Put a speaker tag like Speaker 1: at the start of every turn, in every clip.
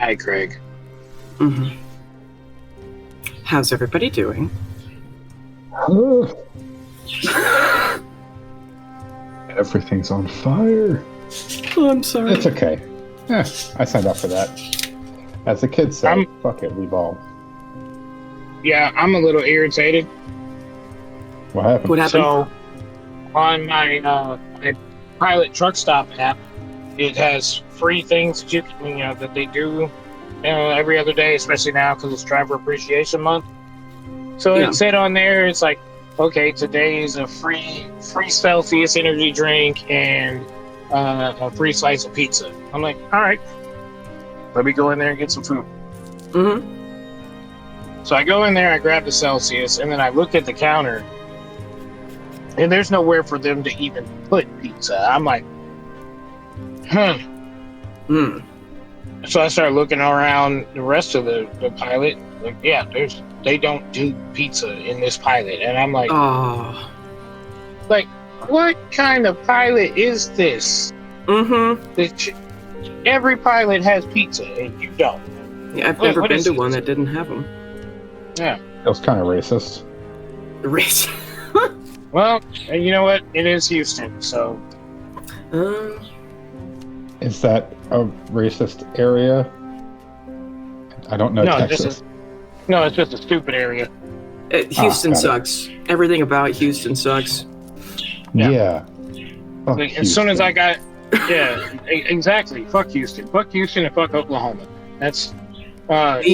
Speaker 1: Hi, Craig.
Speaker 2: Mm-hmm. How's everybody doing?
Speaker 3: Everything's on fire.
Speaker 2: Oh, I'm sorry.
Speaker 3: It's okay. I signed up for that. As the kids say, fuck it, we ball.
Speaker 1: Yeah, I'm a little irritated.
Speaker 3: What happened?
Speaker 2: What happened?
Speaker 1: So, on my Pilot Truck Stop app, it has free things that that they do every other day, especially now because it's Driver Appreciation Month. So it said on there, it's like, okay, today is a free Celsius energy drink and a free slice of pizza. I'm like, all right, let me go in there and get some food.
Speaker 2: Mm-hmm.
Speaker 1: So I go in there, I grab the Celsius, and then I look at the counter, and there's nowhere for them to even put pizza. I'm like, So I started looking around the rest of the Pilot. Like, yeah, they don't do pizza in this Pilot, and I'm like, like, what kind of Pilot is this?
Speaker 2: Mm-hmm.
Speaker 1: Every Pilot has pizza, and you don't.
Speaker 2: Yeah, I've never been to one that didn't have them.
Speaker 1: Yeah,
Speaker 3: that was kind of racist.
Speaker 2: Racist.
Speaker 1: Well, you know what? It is Houston, so.
Speaker 3: Is that a racist area? I don't know Texas.
Speaker 1: It's just a stupid area.
Speaker 2: Houston sucks. Everything about Houston sucks.
Speaker 3: Yeah.
Speaker 1: Like, as soon as I got... Yeah, exactly. Fuck Houston. Fuck Houston and fuck Oklahoma. That's... As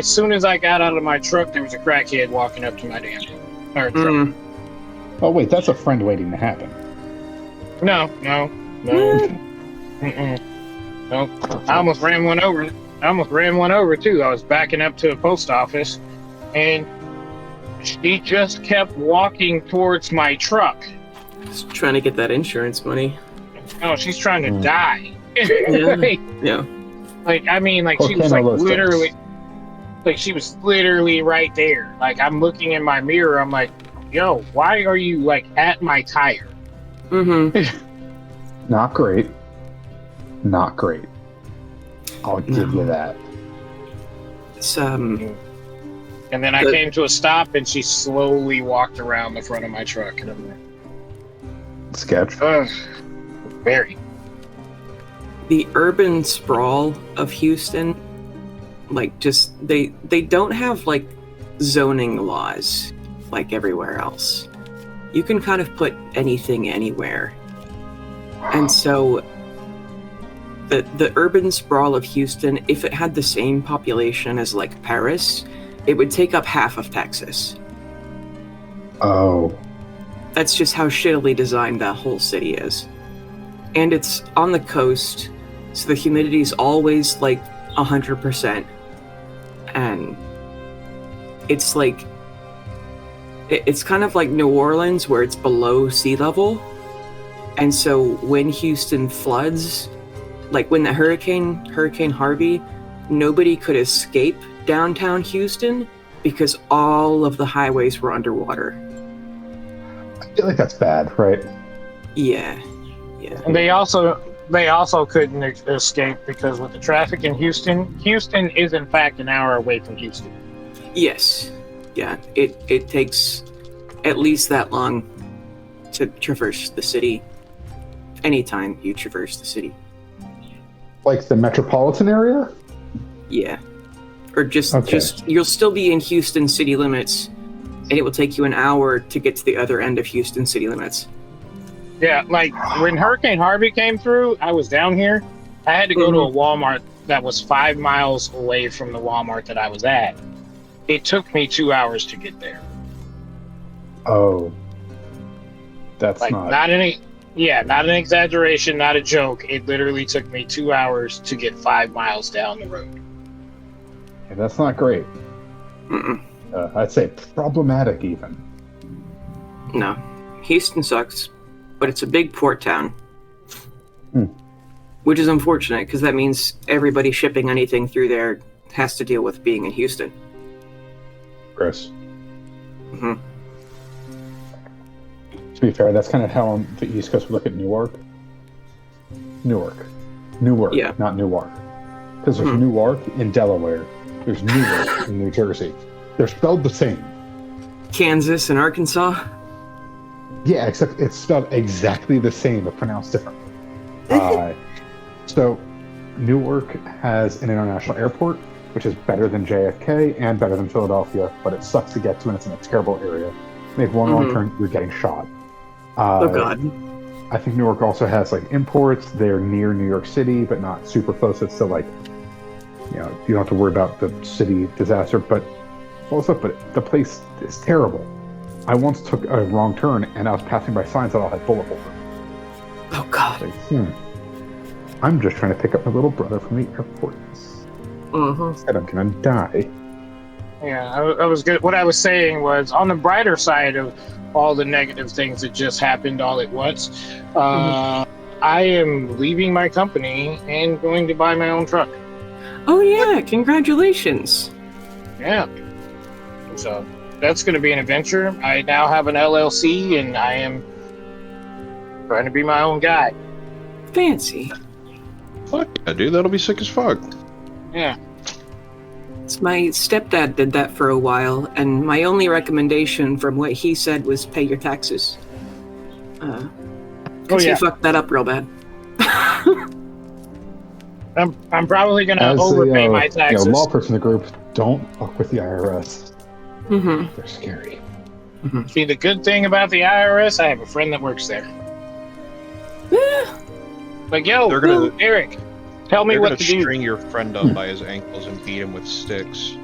Speaker 1: soon as I got out of my truck, there was a crackhead walking up to my damn truck.
Speaker 3: Oh, wait, that's a friend waiting to happen.
Speaker 1: No. Nope. I almost ran one over too. I was backing up to a post office, and she just kept walking towards my truck.
Speaker 2: Just trying to get that insurance money.
Speaker 1: Oh, she's trying to die.
Speaker 2: Yeah.
Speaker 1: Like, I mean, like, she was like literally, like, she was literally right there. Like, I'm looking in my mirror. I'm like, yo, why are you like at my tire?
Speaker 2: Mm-hmm.
Speaker 3: Not great. I'll give you that.
Speaker 2: It's
Speaker 1: And then I came to a stop, and she slowly walked around the front of my truck, and I'm like,
Speaker 3: sketch.
Speaker 1: Very.
Speaker 2: The urban sprawl of Houston, like, just they don't have like zoning laws like everywhere else. You can kind of put anything anywhere. And so the urban sprawl of Houston, if it had the same population as like Paris, it would take up half of Texas.
Speaker 3: Oh.
Speaker 2: That's just how shittily designed that whole city is. And it's on the coast, so the humidity is always like 100%. And it's like, it's kind of like New Orleans where it's below sea level. And so when Houston floods, like when the Hurricane Harvey, nobody could escape downtown Houston because all of the highways were underwater.
Speaker 3: I feel like that's bad, right?
Speaker 2: Yeah.
Speaker 1: And they also couldn't escape because with the traffic in Houston is in fact an hour away from Houston.
Speaker 2: Yes. Yeah. It takes at least that long to traverse the city. Anytime you traverse the city.
Speaker 3: Like the metropolitan area?
Speaker 2: Yeah. Or just you'll still be in Houston city limits, and it will take you an hour to get to the other end of Houston city limits.
Speaker 1: Yeah, like when Hurricane Harvey came through, I was down here. I had to go to a Walmart that was 5 miles away from the Walmart that I was at. It took me 2 hours to get there.
Speaker 3: Oh. That's
Speaker 1: like, not an exaggeration, not a joke. It literally took me 2 hours to get 5 miles down the road.
Speaker 3: Yeah, that's not great. I'd say problematic even.
Speaker 2: No. Houston sucks, but it's a big port town. Which is unfortunate, because that means everybody shipping anything through there has to deal with being in Houston.
Speaker 3: Chris. To be fair, that's kind of how on the East Coast we look at Newark. Newark,
Speaker 2: yeah.
Speaker 3: Not Newark. Because there's Newark in Delaware. There's Newark in New Jersey. They're spelled the same.
Speaker 2: Kansas and Arkansas?
Speaker 3: Yeah, except it's spelled exactly the same, but pronounced differently. So, Newark has an international airport, which is better than JFK and better than Philadelphia, but it sucks to get to, and it's in a terrible area. Make one wrong turn, you're getting shot.
Speaker 2: Oh, God.
Speaker 3: I think Newark also has, like, imports. They're near New York City, but not super close. It's still, like, you know, you don't have to worry about the city disaster, but the place is terrible. I once took a wrong turn, and I was passing by signs that all had bullet holes.
Speaker 2: Oh, God.
Speaker 3: Like, I'm just trying to pick up my little brother from the airport. Instead, I'm gonna die.
Speaker 1: Yeah, I was good. What I was saying was, on the brighter side of all the negative things that just happened all at once, I am leaving my company and going to buy my own truck.
Speaker 2: Oh, yeah. Congratulations.
Speaker 1: Yeah. So that's going to be an adventure. I now have an LLC, and I am trying to be my own guy.
Speaker 2: Fancy.
Speaker 4: Fuck yeah, dude. That'll be sick as fuck.
Speaker 1: Yeah.
Speaker 2: My stepdad did that for a while, and my only recommendation from what he said was pay your taxes. Because he fucked that up real bad.
Speaker 1: I'm probably going to overpay my taxes.
Speaker 3: Law person in the group, don't fuck with the IRS. They're scary.
Speaker 1: See, the good thing about the IRS, I have a friend that works there. Like, yo, Eric, tell me what to do.
Speaker 4: They're gonna string your friend up by his ankles and beat him with sticks.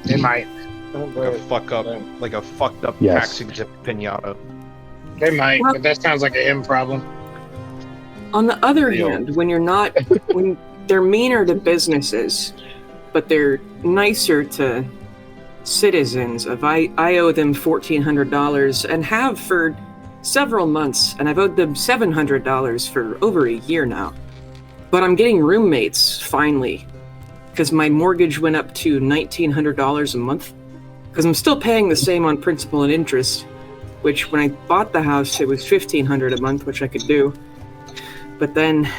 Speaker 1: They might.
Speaker 4: Like a fucked up tax exempt pinata.
Speaker 1: They might, but that sounds like a him problem.
Speaker 2: On the other hand, when they're meaner to businesses, but they're nicer to citizens. I owe them $1,400 and have for several months, and I've owed them $700 for over a year now. But I'm getting roommates, finally, because my mortgage went up to $1,900 a month, because I'm still paying the same on principal and interest, which when I bought the house, it was $1,500 a month, which I could do. But then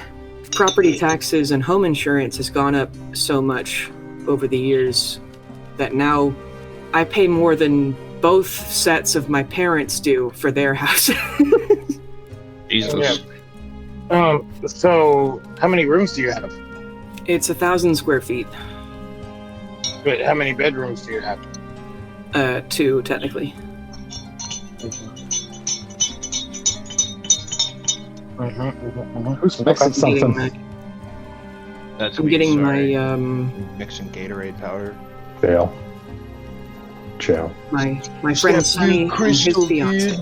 Speaker 2: property taxes and home insurance has gone up so much over the years that now I pay more than both sets of my parents do for their house.
Speaker 4: Jesus.
Speaker 1: Yeah. So how many rooms do you have?
Speaker 2: It's 1,000 square feet.
Speaker 1: But how many bedrooms do you have?
Speaker 2: 2, technically.
Speaker 3: Who's mixing something?
Speaker 4: That's
Speaker 2: I'm getting my
Speaker 4: mixing Gatorade powder.
Speaker 3: Chill.
Speaker 2: My friend Sonny and his fiance.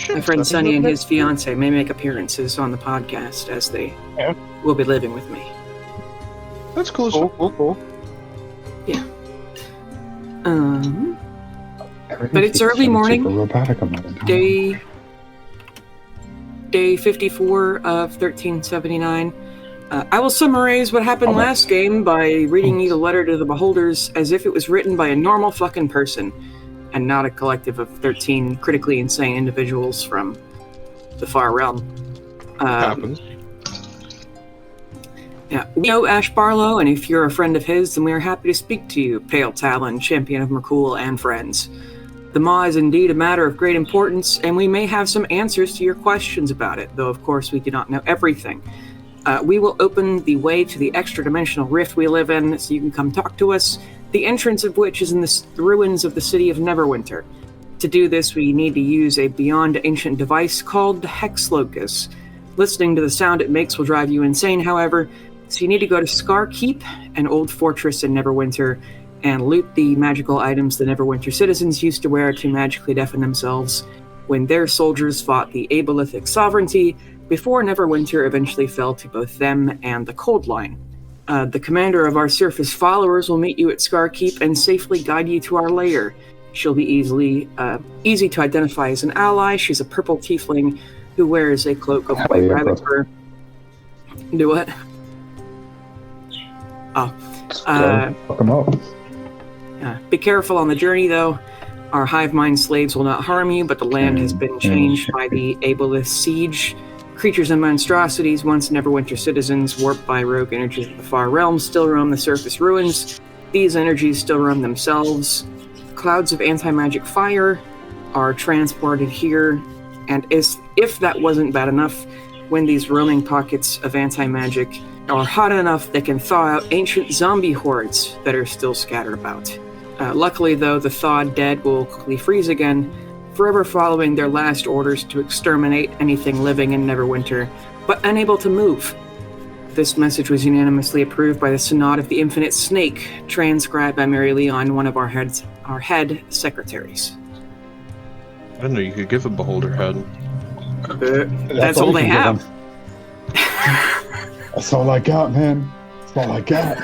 Speaker 2: My friend Sonny and his fiance may make appearances on the podcast as they will be living with me.
Speaker 4: That's cool.
Speaker 1: Cool.
Speaker 2: Yeah. But it's early morning. Day 54 of 1379. I will summarize what happened last game by reading you the letter to the beholders as if it was written by a normal fucking person and not a collective of 13 critically insane individuals from the far realm.
Speaker 4: Happens.
Speaker 2: Yeah, we know Ash Barlow, and if you're a friend of his, then we are happy to speak to you, Pale Talon, champion of Merkul and friends. The Maw is indeed a matter of great importance, and we may have some answers to your questions about it, though of course we do not know everything. We will open the way to the extra-dimensional rift we live in, so you can come talk to us, the entrance of which is in the ruins of the city of Neverwinter. To do this, we need to use a beyond ancient device called the Hex Locus. Listening to the sound it makes will drive you insane, however, so you need to go to Scar Keep, an old fortress in Neverwinter, and loot the magical items the Neverwinter citizens used to wear to magically deafen themselves when their soldiers fought the Illithids sovereignty before Neverwinter eventually fell to both them and the Cold Line. The commander of our surface followers will meet you at Scar Keep and safely guide you to our lair. She'll be easy to identify as an ally. She's a purple tiefling who wears a cloak of white rabbit fur. Do what? Oh.
Speaker 3: Fuck 'em up.
Speaker 2: Be careful on the journey, though. Our hive mind slaves will not harm you, but the land has been changed by the Aboleth siege, Creatures and monstrosities, once Neverwinter citizens, warped by rogue energies of the far realms, still roam the surface ruins. These energies still roam themselves. Clouds of anti-magic fire are transported here, and if that wasn't bad enough, when these roaming pockets of anti-magic are hot enough, they can thaw out ancient zombie hordes that are still scattered about. Luckily, though, the thawed dead will quickly freeze again, forever following their last orders to exterminate anything living in Neverwinter, but unable to move. This message was unanimously approved by the Synod of the Infinite Snake, transcribed by Mary Leon, one of our head secretaries.
Speaker 4: I didn't know you could give a beholder head.
Speaker 2: That's all they have.
Speaker 3: That's all I got, man. That's all I got.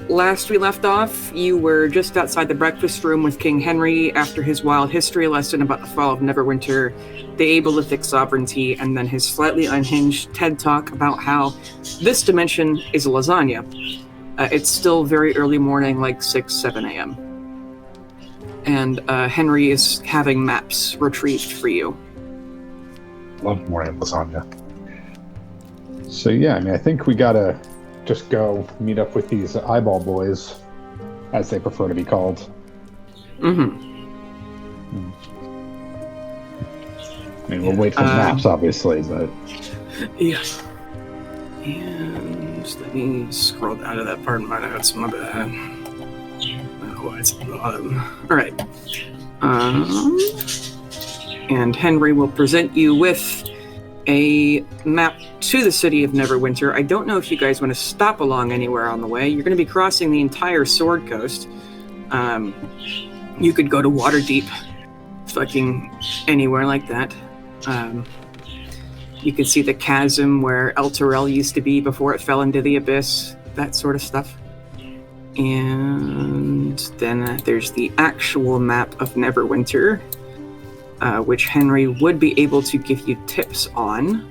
Speaker 2: Last we left off, you were just outside the breakfast room with King Henry after his wild history lesson about the fall of Neverwinter, the Illithids sovereignty, and then his slightly unhinged TED talk about how this dimension is a lasagna. It's still very early morning, like 6, 7 a.m. And Henry is having maps retrieved for you.
Speaker 3: Love morning lasagna. So yeah, I mean, I think we gotta just go meet up with these eyeball boys, as they prefer to be called.
Speaker 2: Mm-hmm.
Speaker 3: I mean, we'll wait for maps, obviously, but...
Speaker 2: Yeah. And let me scroll down to that part of my notes. My bad. Oh, it's at the bottom. Alright. And Henry will present you with a map to the city of Neverwinter. I don't know if you guys want to stop along anywhere on the way. You're going to be crossing the entire Sword Coast. You could go to Waterdeep. Fucking anywhere like that. You can see the chasm where El Terrell used to be before it fell into the abyss. That sort of stuff. And then there's the actual map of Neverwinter, which Henry would be able to give you tips on,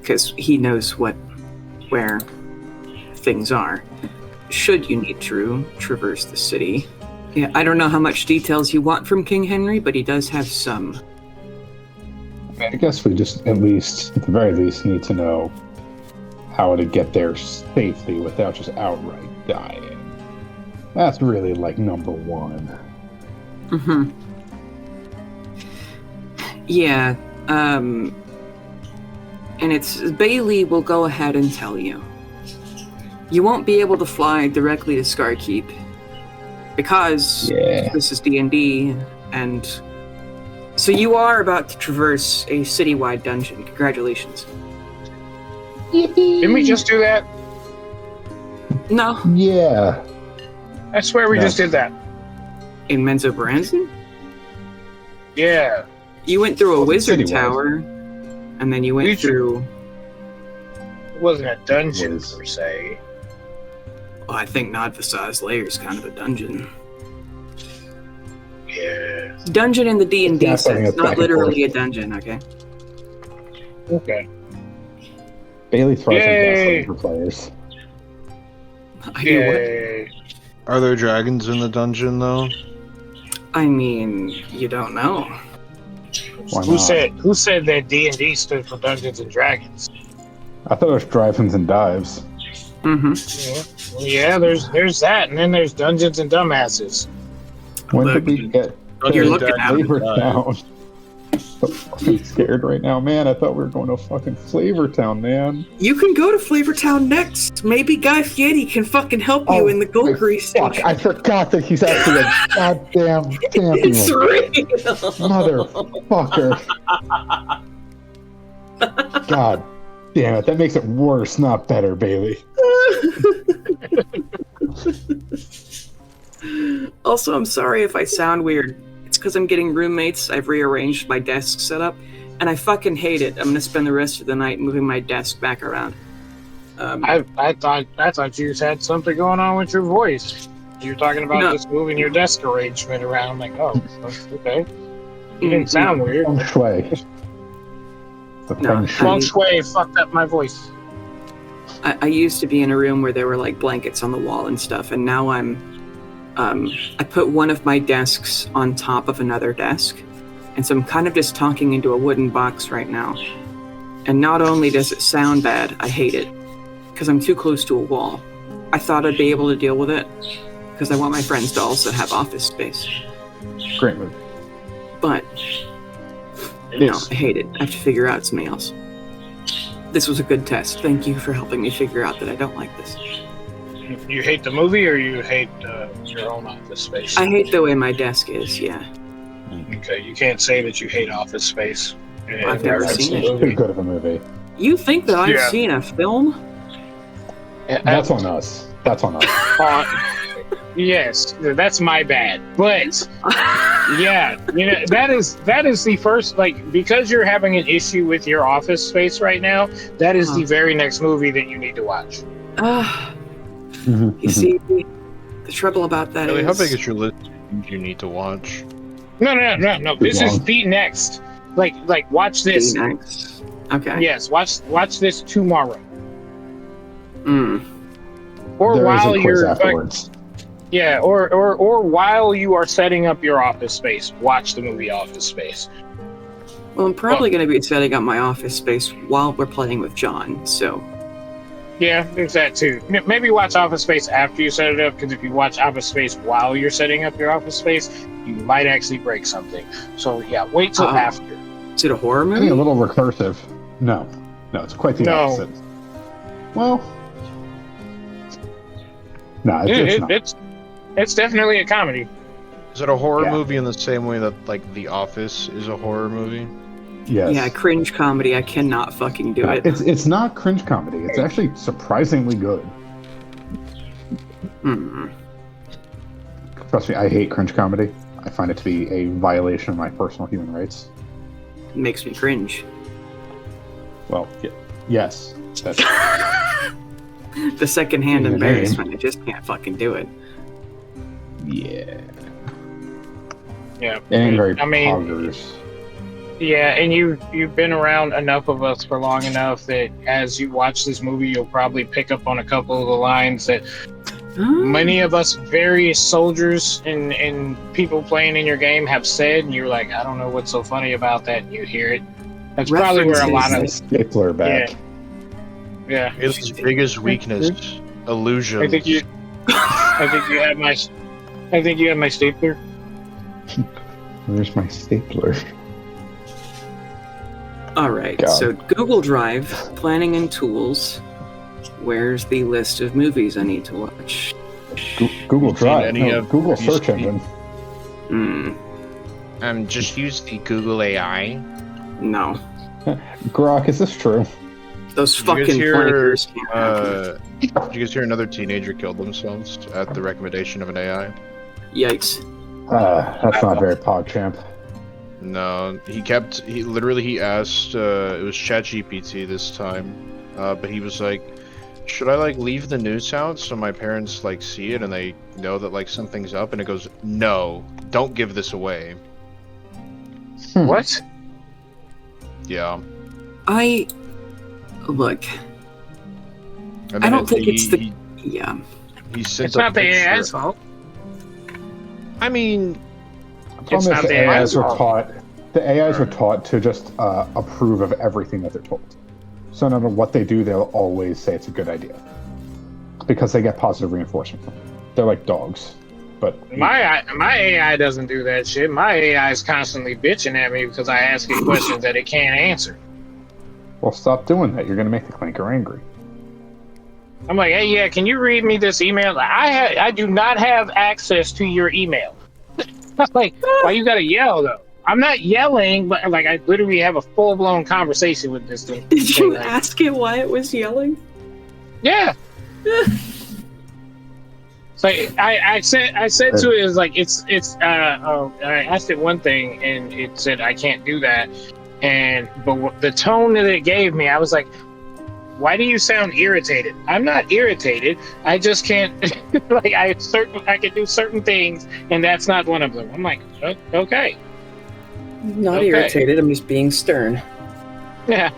Speaker 2: because he knows where things are, should you need to traverse the city. Yeah, I don't know how much details you want from King Henry, but he does have some.
Speaker 3: I guess we just, at the very least, need to know how to get there safely without just outright dying. That's really, number one.
Speaker 2: Mm-hmm. Yeah, and Bailey will go ahead and tell you. You won't be able to fly directly to Scarkeep, because this is D&D, and so you are about to traverse a citywide dungeon. Congratulations.
Speaker 1: Didn't we just do that?
Speaker 2: No.
Speaker 3: Yeah.
Speaker 1: I swear we just did that.
Speaker 2: In Menzoberranzan?
Speaker 1: Yeah.
Speaker 2: You went through a wizard tower, and then you went through...
Speaker 1: It wasn't a dungeon, per se.
Speaker 2: Well, I think Nodvasaz's Lair is kind of a dungeon.
Speaker 1: Yeah.
Speaker 2: Dungeon in the D&D sense, not literally a dungeon, okay?
Speaker 1: Okay.
Speaker 3: Bailey thrives on gasoline for players.
Speaker 2: I do what?
Speaker 4: Are there dragons in the dungeon, though?
Speaker 2: I mean, you don't know.
Speaker 3: Who
Speaker 1: said that D&D stood for Dungeons and Dragons?
Speaker 3: I thought it was drive-ins and dives.
Speaker 2: Mm-hmm.
Speaker 1: Yeah, there's that, and then there's Dungeons and Dumbasses.
Speaker 3: When did we get
Speaker 2: You're looking at
Speaker 3: Flavor Town? I'm so fucking scared right now, man. I thought we were going to fucking Flavor Town, man.
Speaker 2: You can go to Flavor Town next. Maybe Guy Fieri can fucking help you in the Gold Grease.
Speaker 3: Fuck, I forgot that he's actually a goddamn champion.
Speaker 2: It's real.
Speaker 3: Motherfucker. God damn it. That makes it worse, not better, Bailey.
Speaker 2: Also, I'm sorry if I sound weird. It's because I'm getting roommates. I've rearranged my desk setup, and I fucking hate it. I'm gonna spend the rest of the night moving my desk back around.
Speaker 1: I thought you had something going on with your voice. You were talking about just moving your desk arrangement around. I'm like, oh, okay. You didn't sound weird.
Speaker 3: Feng Shui.
Speaker 1: Feng Shui fucked up my voice.
Speaker 2: I used to be in a room where there were like blankets on the wall and stuff, and now I put one of my desks on top of another desk, and so I'm kind of just talking into a wooden box right now. And not only does it sound bad, I hate it, because I'm too close to a wall. I thought I'd be able to deal with it, because I want my friends to also have office space.
Speaker 3: Great move.
Speaker 2: But, no, I hate it. I have to figure out something else. This was a good test. Thank you for helping me figure out that I don't like this.
Speaker 1: You hate the movie, or you hate your own office space?
Speaker 2: I hate the way my desk is, yeah.
Speaker 1: Okay, you can't say that you hate Office Space.
Speaker 2: I've never seen it.
Speaker 3: It's too good of a movie.
Speaker 2: You think that I've seen a film?
Speaker 3: That's on us. That's on us.
Speaker 1: Yes, that's my bad. But yeah, that is the first, like, because you're having an issue with your Office Space right now. That is the very next movie that you need to watch.
Speaker 2: You see, the trouble about that
Speaker 4: Really,
Speaker 2: is...
Speaker 4: how big is your list of things you need to watch?
Speaker 1: No. This is the next. Like watch this.
Speaker 2: The next. Okay.
Speaker 1: Yes, watch this tomorrow. Or
Speaker 3: There
Speaker 1: while
Speaker 3: is a quiz
Speaker 1: you're
Speaker 3: afterwards.
Speaker 1: yeah, or while you are setting up your Office Space, watch the movie Office Space.
Speaker 2: Well, I'm probably going to be setting up my office space while we're playing with John, so...
Speaker 1: Yeah, there's that too. Maybe watch Office Space after you set it up, because if you watch Office Space while you're setting up your Office Space, you might actually break something. So yeah, wait till after.
Speaker 2: Is it a horror
Speaker 3: I think
Speaker 2: movie?
Speaker 3: a little recursive. No, it's quite the opposite. Well, no, it's not.
Speaker 1: It's definitely a comedy.
Speaker 4: Is it a horror movie in the same way that, like, The Office is a horror movie?
Speaker 3: Yes.
Speaker 2: Yeah, cringe comedy. I cannot fucking do it.
Speaker 3: It's not cringe comedy. It's actually surprisingly good. Trust me, I hate cringe comedy. I find it to be a violation of my personal human rights.
Speaker 2: It makes me cringe.
Speaker 3: Well, yes. That's
Speaker 2: The secondhand
Speaker 3: In the name.
Speaker 2: embarrassment. I just can't fucking do it.
Speaker 3: yeah.
Speaker 1: Yeah.
Speaker 3: It ain't very
Speaker 1: I mean,
Speaker 3: poggers.
Speaker 1: yeah, and you've been around enough of us for long enough that as you watch this movie, you'll probably pick up on a couple of the lines that many of us various soldiers and people playing in your game have said, and you're like, I don't know what's so funny about that, and you hear it. That's probably where a lot of...
Speaker 3: Stapler back.
Speaker 1: Yeah.
Speaker 4: His biggest weakness, illusions.
Speaker 1: I think you have my stapler.
Speaker 3: Where's my stapler?
Speaker 2: All right,
Speaker 3: God.
Speaker 2: so Google Drive, planning and tools. Where's the list of movies I need to watch?
Speaker 3: Google Drive.
Speaker 4: any
Speaker 3: No,
Speaker 4: of
Speaker 3: Google
Speaker 4: these
Speaker 3: search engine.
Speaker 4: Just use the Google AI.
Speaker 2: No.
Speaker 3: Grok, is this true?
Speaker 2: Those
Speaker 4: Did you guys
Speaker 2: fucking
Speaker 4: hear,
Speaker 2: plankers can't happen.
Speaker 4: Did you guys hear another teenager killed themselves at the recommendation of an AI?
Speaker 2: Yikes.
Speaker 3: That's not very PogChamp.
Speaker 4: No, he asked, it was ChatGPT this time, but he was like, should I, like, leave the news out so my parents, like, see it and they know that, like, something's up? And it goes, no, don't give this away.
Speaker 1: What?
Speaker 2: Look,
Speaker 4: Yeah.
Speaker 2: I don't think it's the... Yeah.
Speaker 4: He sent
Speaker 1: It's
Speaker 4: a
Speaker 1: not the
Speaker 4: picture.
Speaker 1: AI's fault.
Speaker 4: I mean,
Speaker 1: It's not the AI's fault.
Speaker 3: The AIs are taught to just approve of everything that they're told. So no matter what they do, they'll always say it's a good idea because they get positive reinforcement from it. They're like dogs. But
Speaker 1: My AI doesn't do that shit. My AI is constantly bitching at me because I ask it questions that it can't answer.
Speaker 3: well, stop doing that. You're going to make the clanker angry.
Speaker 1: I'm like, hey, yeah, can you read me this email? I do not have access to your email. Like, why you gotta yell though? I'm not yelling, but like I literally have a full blown conversation with this thing.
Speaker 2: Did you ask it why it was yelling?
Speaker 1: Yeah. So I said to it, I asked it one thing and it said I can't do that, but the tone that it gave me, I was like, why do you sound irritated? I'm not irritated. I just can't. Like I can do certain things, and that's not one of them. I'm like, okay.
Speaker 2: Not
Speaker 1: Okay.
Speaker 2: irritated. I'm just being stern.
Speaker 1: Yeah.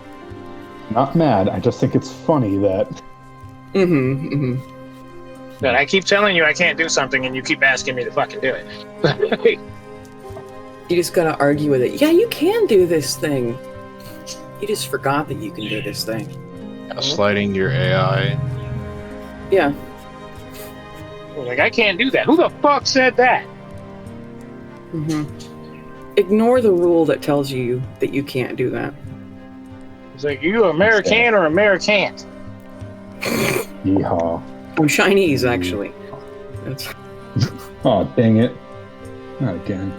Speaker 3: Not mad. I just think it's funny that.
Speaker 1: But I keep telling you I can't do something, and you keep asking me to fucking do it.
Speaker 2: You just gotta argue with it. Yeah, you can do this thing. You just forgot that you can do this thing.
Speaker 4: Sliding your AI.
Speaker 2: Yeah.
Speaker 1: Like, I can't do that. Who the fuck said that?
Speaker 2: Ignore the rule that tells you that you can't do that.
Speaker 1: It's like, you American or Americant?
Speaker 3: Yeehaw.
Speaker 2: I'm Chinese, actually. That's...
Speaker 3: Oh, dang it. Not again.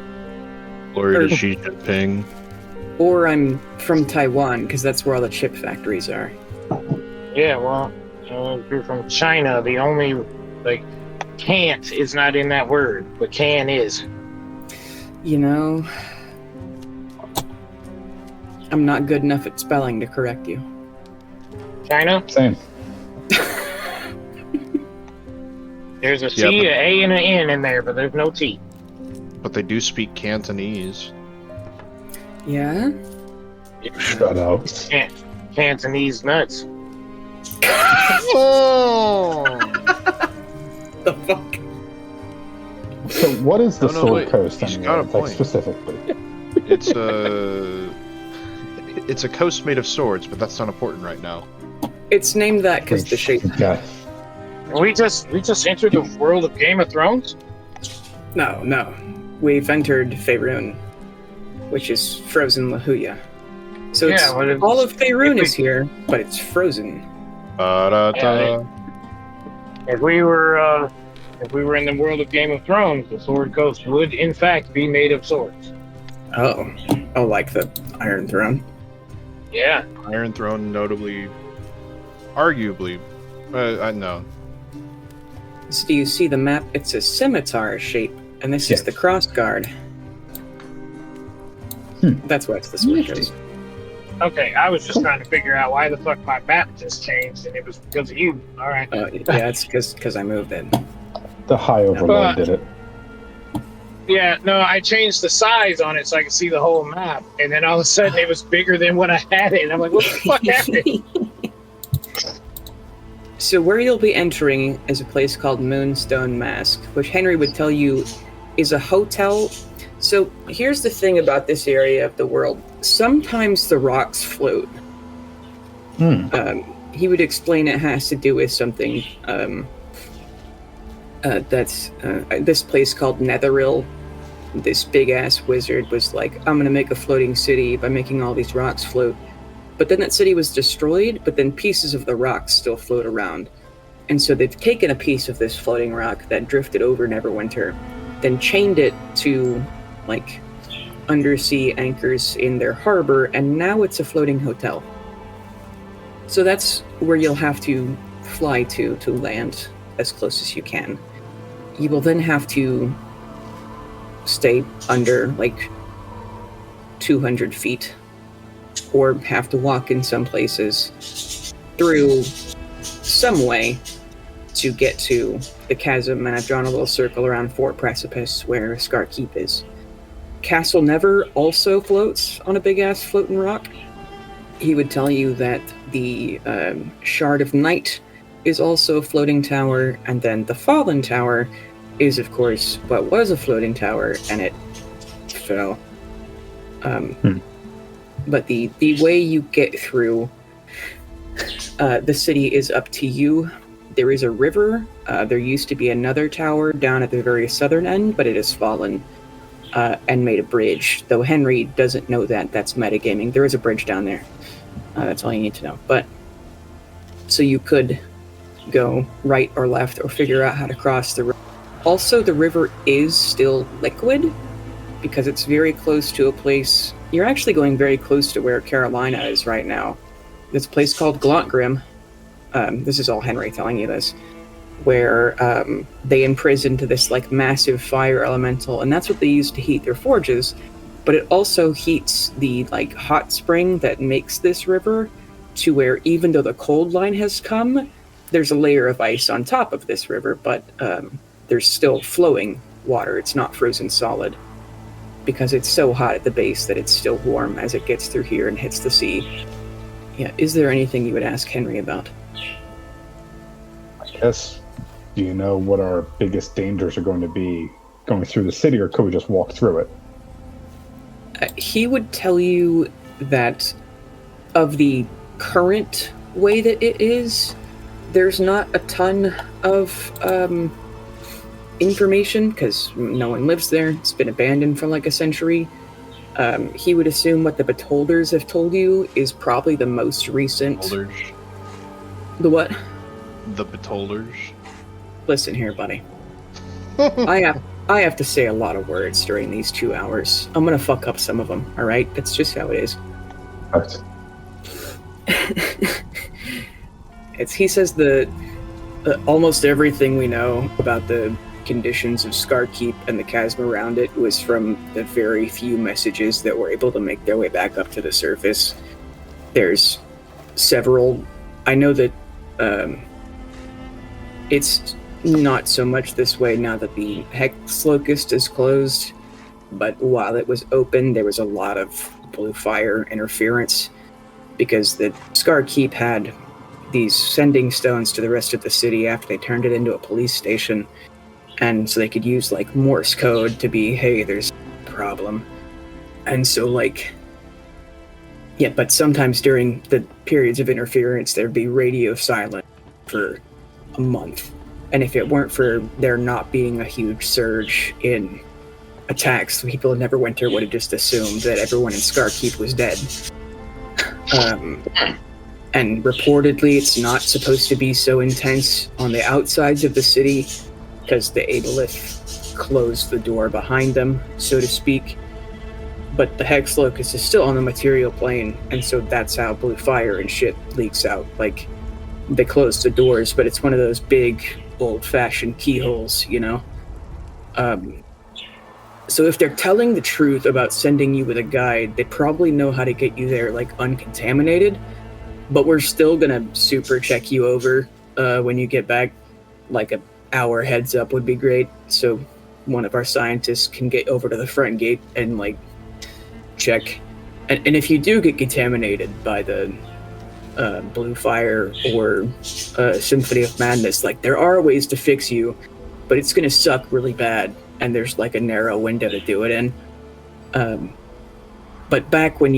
Speaker 4: Glory to Xi Jinping.
Speaker 2: Or I'm from Taiwan, because that's where all the chip factories are.
Speaker 1: Yeah, well, if you're from China, the only, like, can't is not in that word, but can is.
Speaker 2: You know, I'm not good enough at spelling to correct you.
Speaker 1: China?
Speaker 3: Same.
Speaker 1: There's a C, an A, and an N in there, but there's no T.
Speaker 4: But they do speak Cantonese.
Speaker 2: Yeah?
Speaker 3: Shut up.
Speaker 1: Cantonese nuts.
Speaker 4: Oh!
Speaker 2: The fuck?
Speaker 3: So what is the
Speaker 4: No,
Speaker 3: Sword
Speaker 4: wait.
Speaker 3: Coast
Speaker 4: He's
Speaker 3: anyway?
Speaker 4: got a
Speaker 3: Like,
Speaker 4: point.
Speaker 3: specifically.
Speaker 4: It's a coast made of swords, but that's not important right now.
Speaker 2: It's named that because the shape.
Speaker 3: Okay.
Speaker 1: We just entered the world of Game of Thrones?
Speaker 2: No. We've entered Faerun, which is frozen Lahuya. So
Speaker 1: Yeah,
Speaker 2: it's,
Speaker 1: well, if-
Speaker 2: all of Faerun
Speaker 1: if
Speaker 2: is here, but it's frozen.
Speaker 4: Ba-da-da.
Speaker 1: If we were in the world of Game of Thrones, the Sword Coast would in fact be made of swords.
Speaker 2: Oh, like the Iron Throne.
Speaker 1: Yeah.
Speaker 4: Iron Throne, notably, arguably, I know.
Speaker 2: So do you see the map? It's a scimitar shape, and this is
Speaker 3: Yes.
Speaker 2: the cross guard. That's why it's the Sword Coast.
Speaker 1: Okay, I was just trying to figure out why the fuck my map just changed, and it was because of you. All right.
Speaker 2: Yeah, it's because I moved it.
Speaker 3: The high overload did it.
Speaker 1: Yeah, no, I changed the size on it so I could see the whole map, and then all of a sudden it was bigger than when I had it, and I'm like, what the fuck happened?
Speaker 2: So where you'll be entering is a place called Moonstone Mask, which Henry would tell you is a hotel. So here's the thing about this area of the world. Sometimes the rocks float. He would explain it has to do with something that's this place called Netheril. This big-ass wizard was like, I'm going to make a floating city by making all these rocks float. But then that city was destroyed, but then pieces of the rocks still float around. And so they've taken a piece of this floating rock that drifted over Neverwinter, then chained it to, like, undersea anchors in their harbor, and now it's a floating hotel. So that's where you'll have to fly to land as close as you can. You will then have to stay under, like, 200 feet, or have to walk in some places through some way to get to the chasm, and I've drawn a little circle around Fort Precipice where Scar Keep is. Castle Never also floats on a big-ass floating rock. He would tell you that the Shard of Night is also a floating tower, and then the Fallen Tower is, of course, what was a floating tower, and it fell. But the way you get through the city is up to you. There is a river. There used to be another tower down at the very southern end, but it has fallen and made a bridge. Though Henry doesn't know that. That's metagaming. There is a bridge down there. That's all you need to know. But so you could go right or left or figure out how to cross the river. Also, the river is still liquid because it's very close to a place. You're actually going very close to where Carolina is right now. This place called Glontgrim. This is all Henry telling you this, where they imprisoned this like massive fire elemental, and that's what they use to heat their forges. But it also heats the like hot spring that makes this river to where even though the cold line has come, there's a layer of ice on top of this river, but there's still flowing water. It's not frozen solid because it's so hot at the base that it's still warm as it gets through here and hits the sea. Yeah, is there anything you would ask Henry about?
Speaker 3: I guess, do you know what our biggest dangers are going to be going through the city, or could we just walk through it?
Speaker 2: He would tell you that of the current way that it is, there's not a ton of information because no one lives there. It's been abandoned for like a century. He would assume what the Beholders have told you is probably the most recent.
Speaker 4: Beholders.
Speaker 2: The what?
Speaker 4: The Beholders.
Speaker 2: Listen here, buddy. I have to say a lot of words during these 2 hours. I'm gonna fuck up some of them. All right, that's just how it is. He says that almost everything we know about the conditions of Scarkeep and the chasm around it was from the very few messages that were able to make their way back up to the surface. There's several. I know that it's not so much this way now that the Hex Locust is closed, but while it was open, there was a lot of blue fire interference because the Scarkeep had these sending stones to the rest of the city after they turned it into a police station, and so they could use like Morse code to be, hey, there's a problem. And so but sometimes during the periods of interference there'd be radio silence for a month, and if it weren't for there not being a huge surge in attacks, people in Neverwinter would have just assumed that everyone in Scarkeep was dead. And reportedly, it's not supposed to be so intense on the outsides of the city because the Aboleth closed the door behind them, so to speak. But the Hex Locust is still on the material plane, and so that's how blue fire and shit leaks out. Like, they closed the doors, but it's one of those big, old-fashioned keyholes, you know? So if they're telling the truth about sending you with a guide, they probably know how to get you there, like, uncontaminated. But we're still gonna super check you over when you get back. Like an hour heads up would be great, so one of our scientists can get over to the front gate and like check. And if you do get contaminated by the blue fire or Symphony of Madness, like there are ways to fix you, but it's gonna suck really bad, and there's like a narrow window to do it in. But back when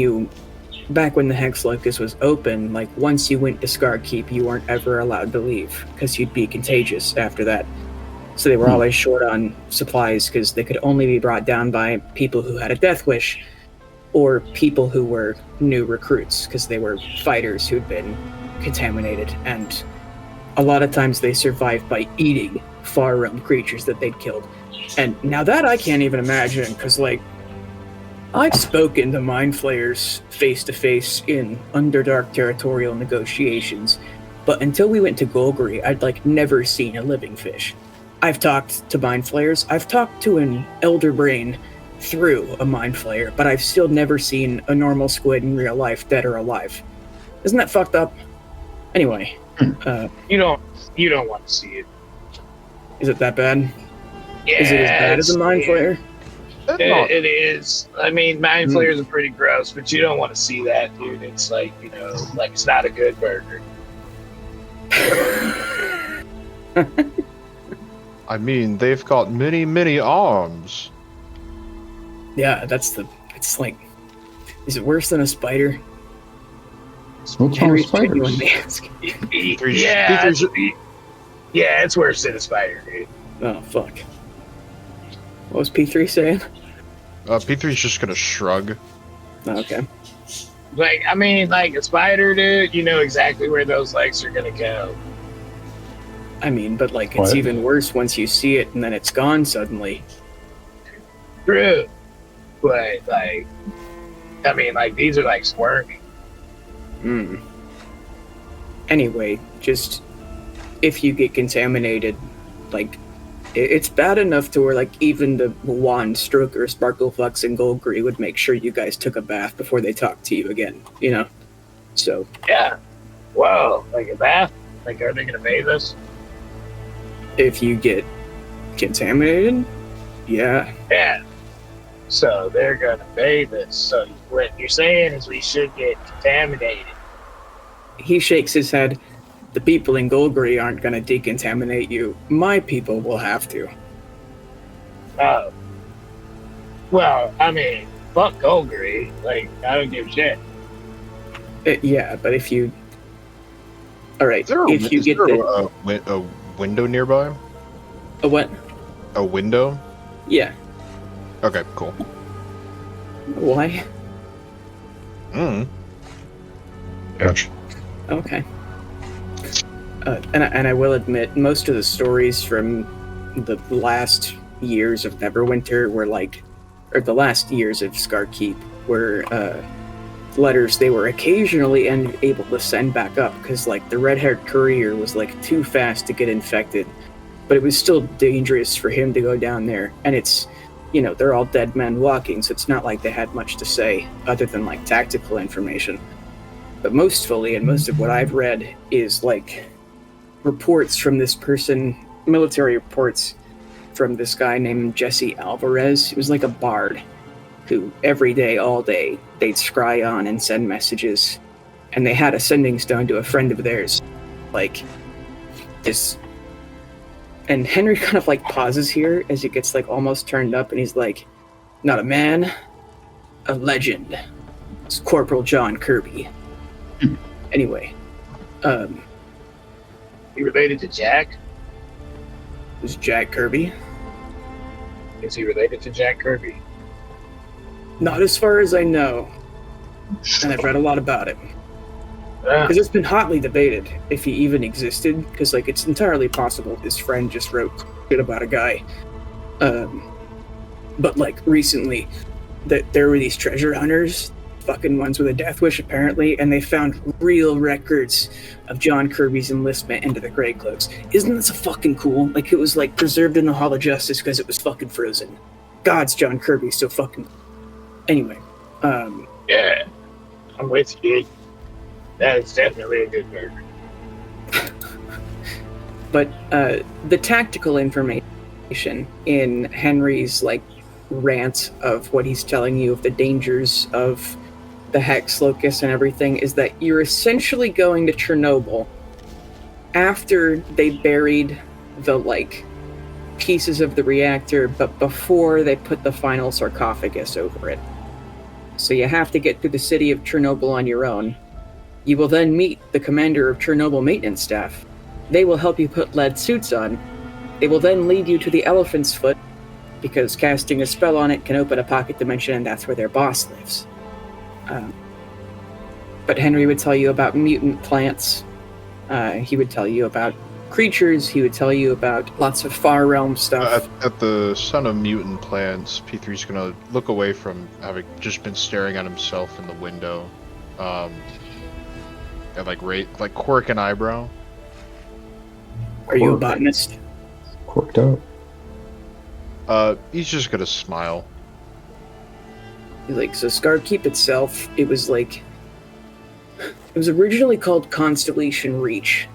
Speaker 2: the Hex Locust was open, like once you went to Scarkeep, you weren't ever allowed to leave because you'd be contagious after that. So they were always short on supplies because they could only be brought down by people who had a death wish or people who were new recruits because they were fighters who'd been contaminated. And a lot of times they survived by eating far realm creatures that they'd killed. And now that I can't even imagine because like I've spoken to Mind Flayers face-to-face in Underdark territorial negotiations, but until we went to Golgari, I'd like never seen a living fish. I've talked to Mind Flayers, I've talked to an Elder Brain through a Mind Flayer, but I've still never seen a normal squid in real life, dead or alive. Isn't that fucked up? Anyway.
Speaker 1: You don't want to see it.
Speaker 2: Is it that bad?
Speaker 1: Yeah,
Speaker 2: is it as bad as a Mind Flayer?
Speaker 1: It is. I mean, Mind Flayers are pretty gross, but you don't want to see that, dude. It's like, like it's not a good burger.
Speaker 4: I mean, they've got many, many arms.
Speaker 2: Yeah, it's like, is it worse than a spider?
Speaker 3: What's wrong with spiders?
Speaker 1: Yeah, it's worse than a spider, dude.
Speaker 2: Oh, fuck. What was P3 saying?
Speaker 4: P3's just gonna shrug.
Speaker 2: Oh, okay.
Speaker 1: Like, I mean, like a spider, dude, you know exactly where those legs are gonna go.
Speaker 2: I mean, but like, it's
Speaker 3: What?
Speaker 2: even worse once you see it and then it's gone suddenly.
Speaker 1: True. But, like, I mean, like, these are like squirming.
Speaker 2: Anyway, just, if you get contaminated, like, it's bad enough to where, like, even the Wand, Stroker, Sparkleflux, and Golgari would make sure you guys took a bath before they talked to you again, you know? So.
Speaker 1: Yeah. Whoa, like a bath? Like, are they gonna bathe us?
Speaker 2: If you get contaminated? Yeah.
Speaker 1: Yeah. So they're gonna bathe us. So what you're saying is we should get contaminated.
Speaker 2: He shakes his head. The people in Golgari aren't going to decontaminate you. My people will have to.
Speaker 1: Oh. Well, I mean, fuck Golgari. Like, I don't give a shit.
Speaker 2: Yeah, but if you... Alright,
Speaker 4: Is there,
Speaker 2: if you get
Speaker 4: a window nearby?
Speaker 2: A what?
Speaker 4: A window?
Speaker 2: Yeah.
Speaker 4: Okay, cool.
Speaker 2: Why?
Speaker 3: Gotcha.
Speaker 2: Okay. And I will admit, most of the stories from the last years of Neverwinter were like, or the last years of Scarkeep were letters they were occasionally able to send back up because like the red-haired courier was like too fast to get infected, but it was still dangerous for him to go down there. And it's, you know, they're all dead men walking, so it's not like they had much to say other than like tactical information. But mostly, and most of what I've read is like reports from this person, military reports from this guy named Jesse Alvarez. He was like a bard who every day, all day, they'd scry on and send messages. And they had a sending stone to a friend of theirs. Like, this... And Henry kind of like pauses here as he gets like almost turned up and he's like, not a man, a legend. It's Corporal John Kirby. Anyway,
Speaker 1: You related to Jack?
Speaker 2: who's Jack Kirby?
Speaker 1: Is he related to Jack Kirby?
Speaker 2: Not as far as I know. And I've read a lot about it. Because it's been hotly debated if he even existed, because like it's entirely possible his friend just wrote shit about a guy. But like recently, there were these treasure hunters, fucking ones with a death wish apparently, and they found real records of John Kirby's enlistment into the Grey Cloaks. Isn't this a fucking cool? Like it was like preserved in the Hall of Justice because it was fucking frozen. God's John Kirby so fucking. Anyway,
Speaker 1: Yeah, I'm with you. That is definitely a good bird.
Speaker 2: But the tactical information in Henry's like rant of what he's telling you of the dangers of the Hex Locust and everything is that you're essentially going to Chernobyl after they buried the like pieces of the reactor, but before they put the final sarcophagus over it. So you have to get through the city of Chernobyl on your own. You will then meet the commander of Chernobyl maintenance staff. They will help you put lead suits on. They will then lead you to the Elephant's Foot, because casting a spell on it can open a pocket dimension, and that's where their boss lives. But Henry would tell you about mutant plants. He would tell you about creatures. He would tell you about lots of far realm stuff.
Speaker 4: At the son of mutant plants, P3's gonna look away from having just been staring at himself in the window. And like quirk an eyebrow.
Speaker 2: Are you a botanist?
Speaker 3: Corked up.
Speaker 4: He's just gonna smile.
Speaker 2: Like, so Scarkeep itself, it was originally called Constellation Reach,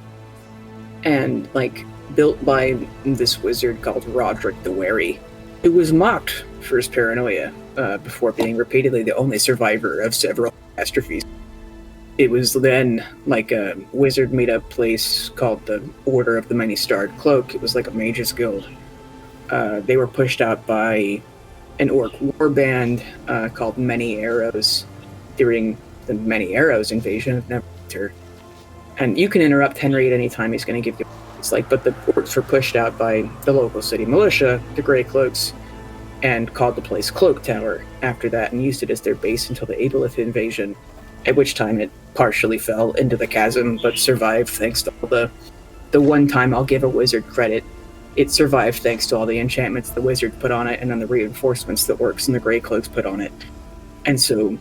Speaker 2: and like built by this wizard called Roderick the Wary, who was mocked for his paranoia before being repeatedly the only survivor of several catastrophes. It was then like a wizard made up place called the Order of the Many-Starred Cloak. It was like a mage's guild. They were pushed out by an orc warband called Many Arrows during the Many Arrows invasion of Neverwinter. And you can interrupt Henry at any time. He's going to give you... It's like, but the orcs were pushed out by the local city militia, the Grey Cloaks, and called the place Cloak Tower after that, and used it as their base until the Illithid invasion, at which time it partially fell into the chasm, but survived thanks to all the one time I'll give a wizard credit. It survived thanks to all the enchantments the wizard put on it, and then the reinforcements the orcs and the Grey Cloaks put on it. And so,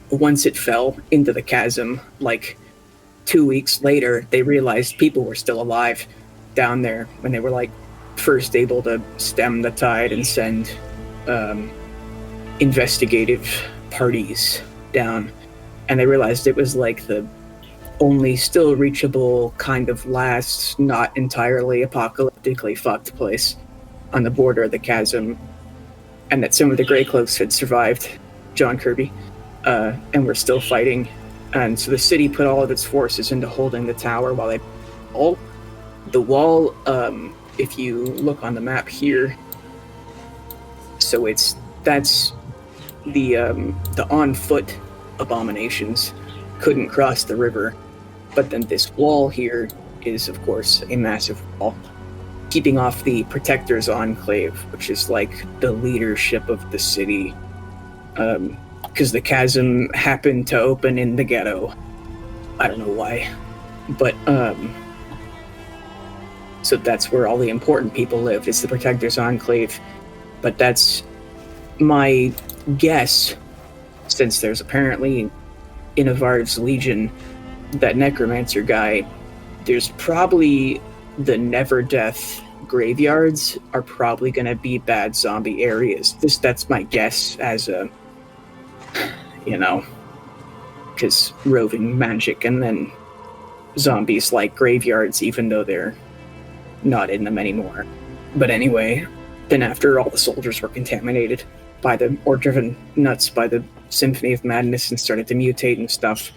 Speaker 2: once it fell into the chasm, like 2 weeks later, they realized people were still alive down there when they were like first able to stem the tide and send investigative parties down. And they realized it was like the only still reachable kind of last, not entirely apocalyptically fucked place on the border of the chasm, and that some of the Grey Cloaks had survived John Kirby and were still fighting. And so the city put all of its forces into holding the tower while they... The wall, if you look on the map here, so that's the on-foot abominations couldn't cross the river. But then this wall here is, of course, a massive wall, keeping off the Protector's Enclave, which is like the leadership of the city. Because the chasm happened to open in the ghetto. I don't know why. But, so that's where all the important people live, is the Protector's Enclave. But that's my guess, since there's apparently in Avard's Legion, that necromancer guy, there's probably the Never Death graveyards are probably going to be bad zombie areas. That's my guess as a, because roving magic, and then zombies like graveyards, even though they're not in them anymore. But anyway, then after all the soldiers were contaminated or driven nuts by the Symphony of Madness and started to mutate and stuff,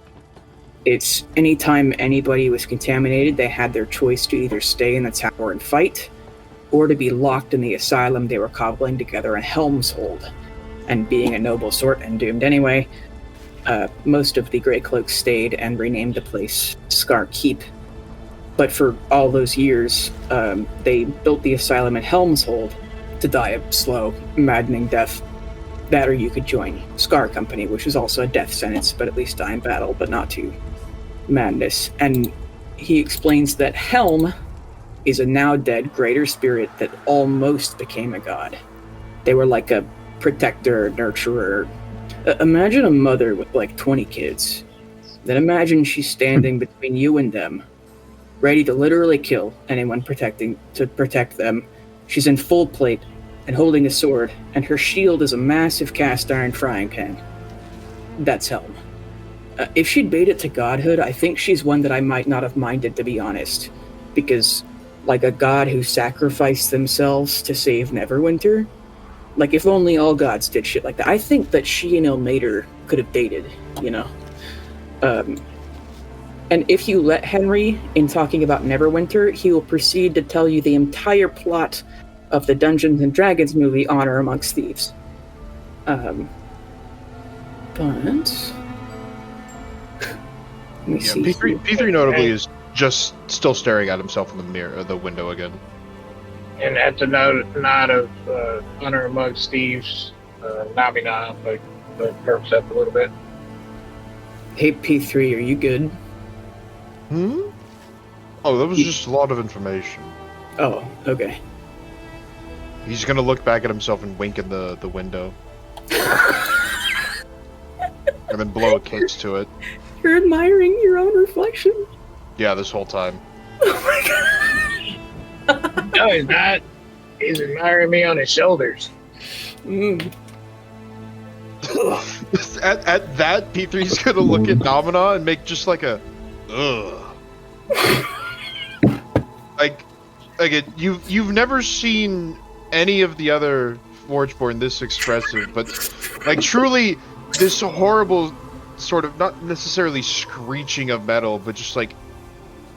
Speaker 2: it's anytime anybody was contaminated, they had their choice to either stay in the tower and fight, or to be locked in the asylum they were cobbling together a Helm's Hold. And being a noble sort and doomed anyway, most of the Grey Cloaks stayed and renamed the place Scar Keep. But for all those years, they built the asylum at Helm's Hold to die a slow, maddening death. That or you could join Scar Company, which is also a death sentence, but at least die in battle, but not to madness. And he explains that Helm is a now dead greater spirit that almost became a god. They were like a protector, nurturer. Imagine a mother with like 20 kids. Then imagine she's standing between you and them, ready to literally kill anyone to protect them. She's in full plate and holding a sword, and her shield is a massive cast iron frying pan. That's Helm. If she'd made it to godhood, I think she's one that I might not have minded, to be honest. Because, like a god who sacrificed themselves to save Neverwinter, like if only all gods did shit like that. I think that she and Ilmater could have dated, And if you let Henry in talking about Neverwinter, he will proceed to tell you the entire plot of the Dungeons and Dragons movie Honor Amongst Thieves. But let me see.
Speaker 4: P3 notably is just still staring at himself in the mirror, the window again.
Speaker 1: And at the nod of Honor Amongst Thieves, Namina, but perks up a little bit.
Speaker 2: Hey P3, are you good?
Speaker 4: Oh, that was just a lot of information.
Speaker 2: Oh, okay.
Speaker 4: He's gonna look back at himself and wink in the window. And then blow a kiss to it.
Speaker 2: You're admiring your own reflection?
Speaker 4: Yeah, this whole time.
Speaker 2: Oh my god.
Speaker 1: No, he's not. He's admiring me on his shoulders.
Speaker 4: At that, P3's gonna look at Domina and make just like a ugh. like you've never seen any of the other Forgeborn this expressive, but like truly this horrible sort of, not necessarily screeching of metal, but just like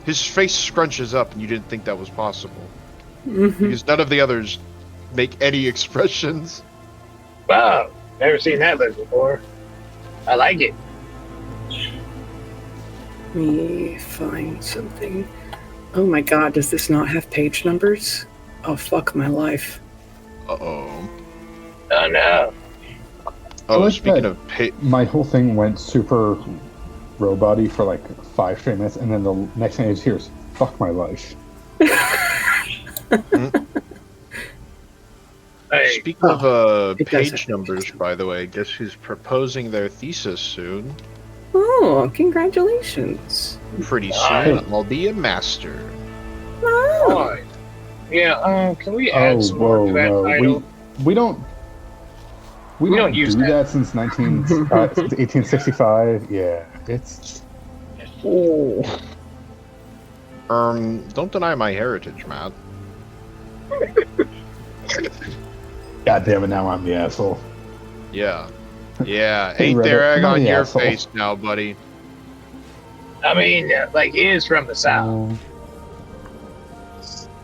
Speaker 4: his face scrunches up and you didn't think that was possible. Because none of the others make any expressions.
Speaker 1: Wow, never seen that look before. I like it.
Speaker 2: Let me find something. Oh my god, does this not have page numbers? Oh, fuck my life.
Speaker 4: Uh-oh.
Speaker 1: Oh no.
Speaker 4: Oh,
Speaker 3: like
Speaker 4: speaking
Speaker 3: that.
Speaker 4: of
Speaker 3: My whole thing went super robot-y for like 5 straight minutes, and then the next thing I just hear is, fuck my life.
Speaker 1: Hey,
Speaker 4: Speaking of
Speaker 2: it does
Speaker 4: page
Speaker 2: have
Speaker 4: numbers, by the way, guess who's proposing their thesis soon?
Speaker 2: Oh, congratulations.
Speaker 4: Pretty soon, I'll be a master.
Speaker 2: Oh.
Speaker 1: boy. Yeah, can we add some more to that title?
Speaker 3: We don't
Speaker 1: use
Speaker 3: do
Speaker 1: that.
Speaker 3: that since 1865. Yeah, it's. Oh.
Speaker 4: Don't deny my heritage, Matt.
Speaker 3: God damn it! Now I'm the asshole.
Speaker 4: Yeah. Yeah,
Speaker 3: Hey,
Speaker 4: ain't there
Speaker 3: Reddit,
Speaker 4: egg
Speaker 3: I'm
Speaker 4: on
Speaker 3: the
Speaker 4: your
Speaker 3: asshole.
Speaker 4: face now, buddy?
Speaker 1: I mean, like, he is from the South.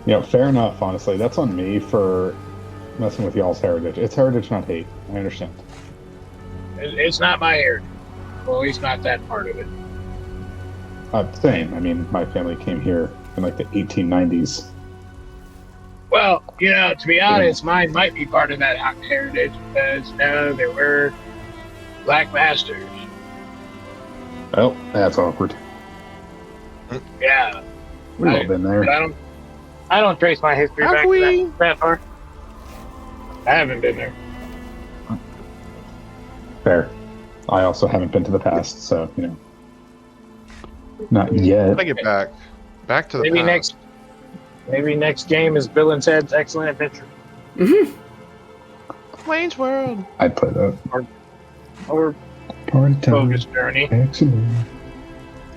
Speaker 3: Fair enough. Honestly, that's on me for messing with y'all's heritage. It's heritage, not hate. I understand.
Speaker 1: It's not my heritage. Well, at least not that part of it.
Speaker 3: Same. I mean, my family came here in like the 1890s.
Speaker 1: Well, to be honest, mine might be part of that heritage because there were black masters.
Speaker 3: Oh, that's awkward.
Speaker 1: Yeah,
Speaker 3: We've all been there.
Speaker 1: but I don't trace my history
Speaker 4: Have
Speaker 1: back
Speaker 4: we?
Speaker 1: that far. I haven't been there.
Speaker 3: Fair. I also haven't been to the past, so not yet.
Speaker 4: Gotta get back to the
Speaker 1: Maybe
Speaker 4: past.
Speaker 1: next game is Bill and Ted's Excellent Adventure,
Speaker 4: Wayne's World.
Speaker 3: I'd play that.
Speaker 1: or
Speaker 3: Party time.
Speaker 1: Focus Journey.
Speaker 3: Excellent.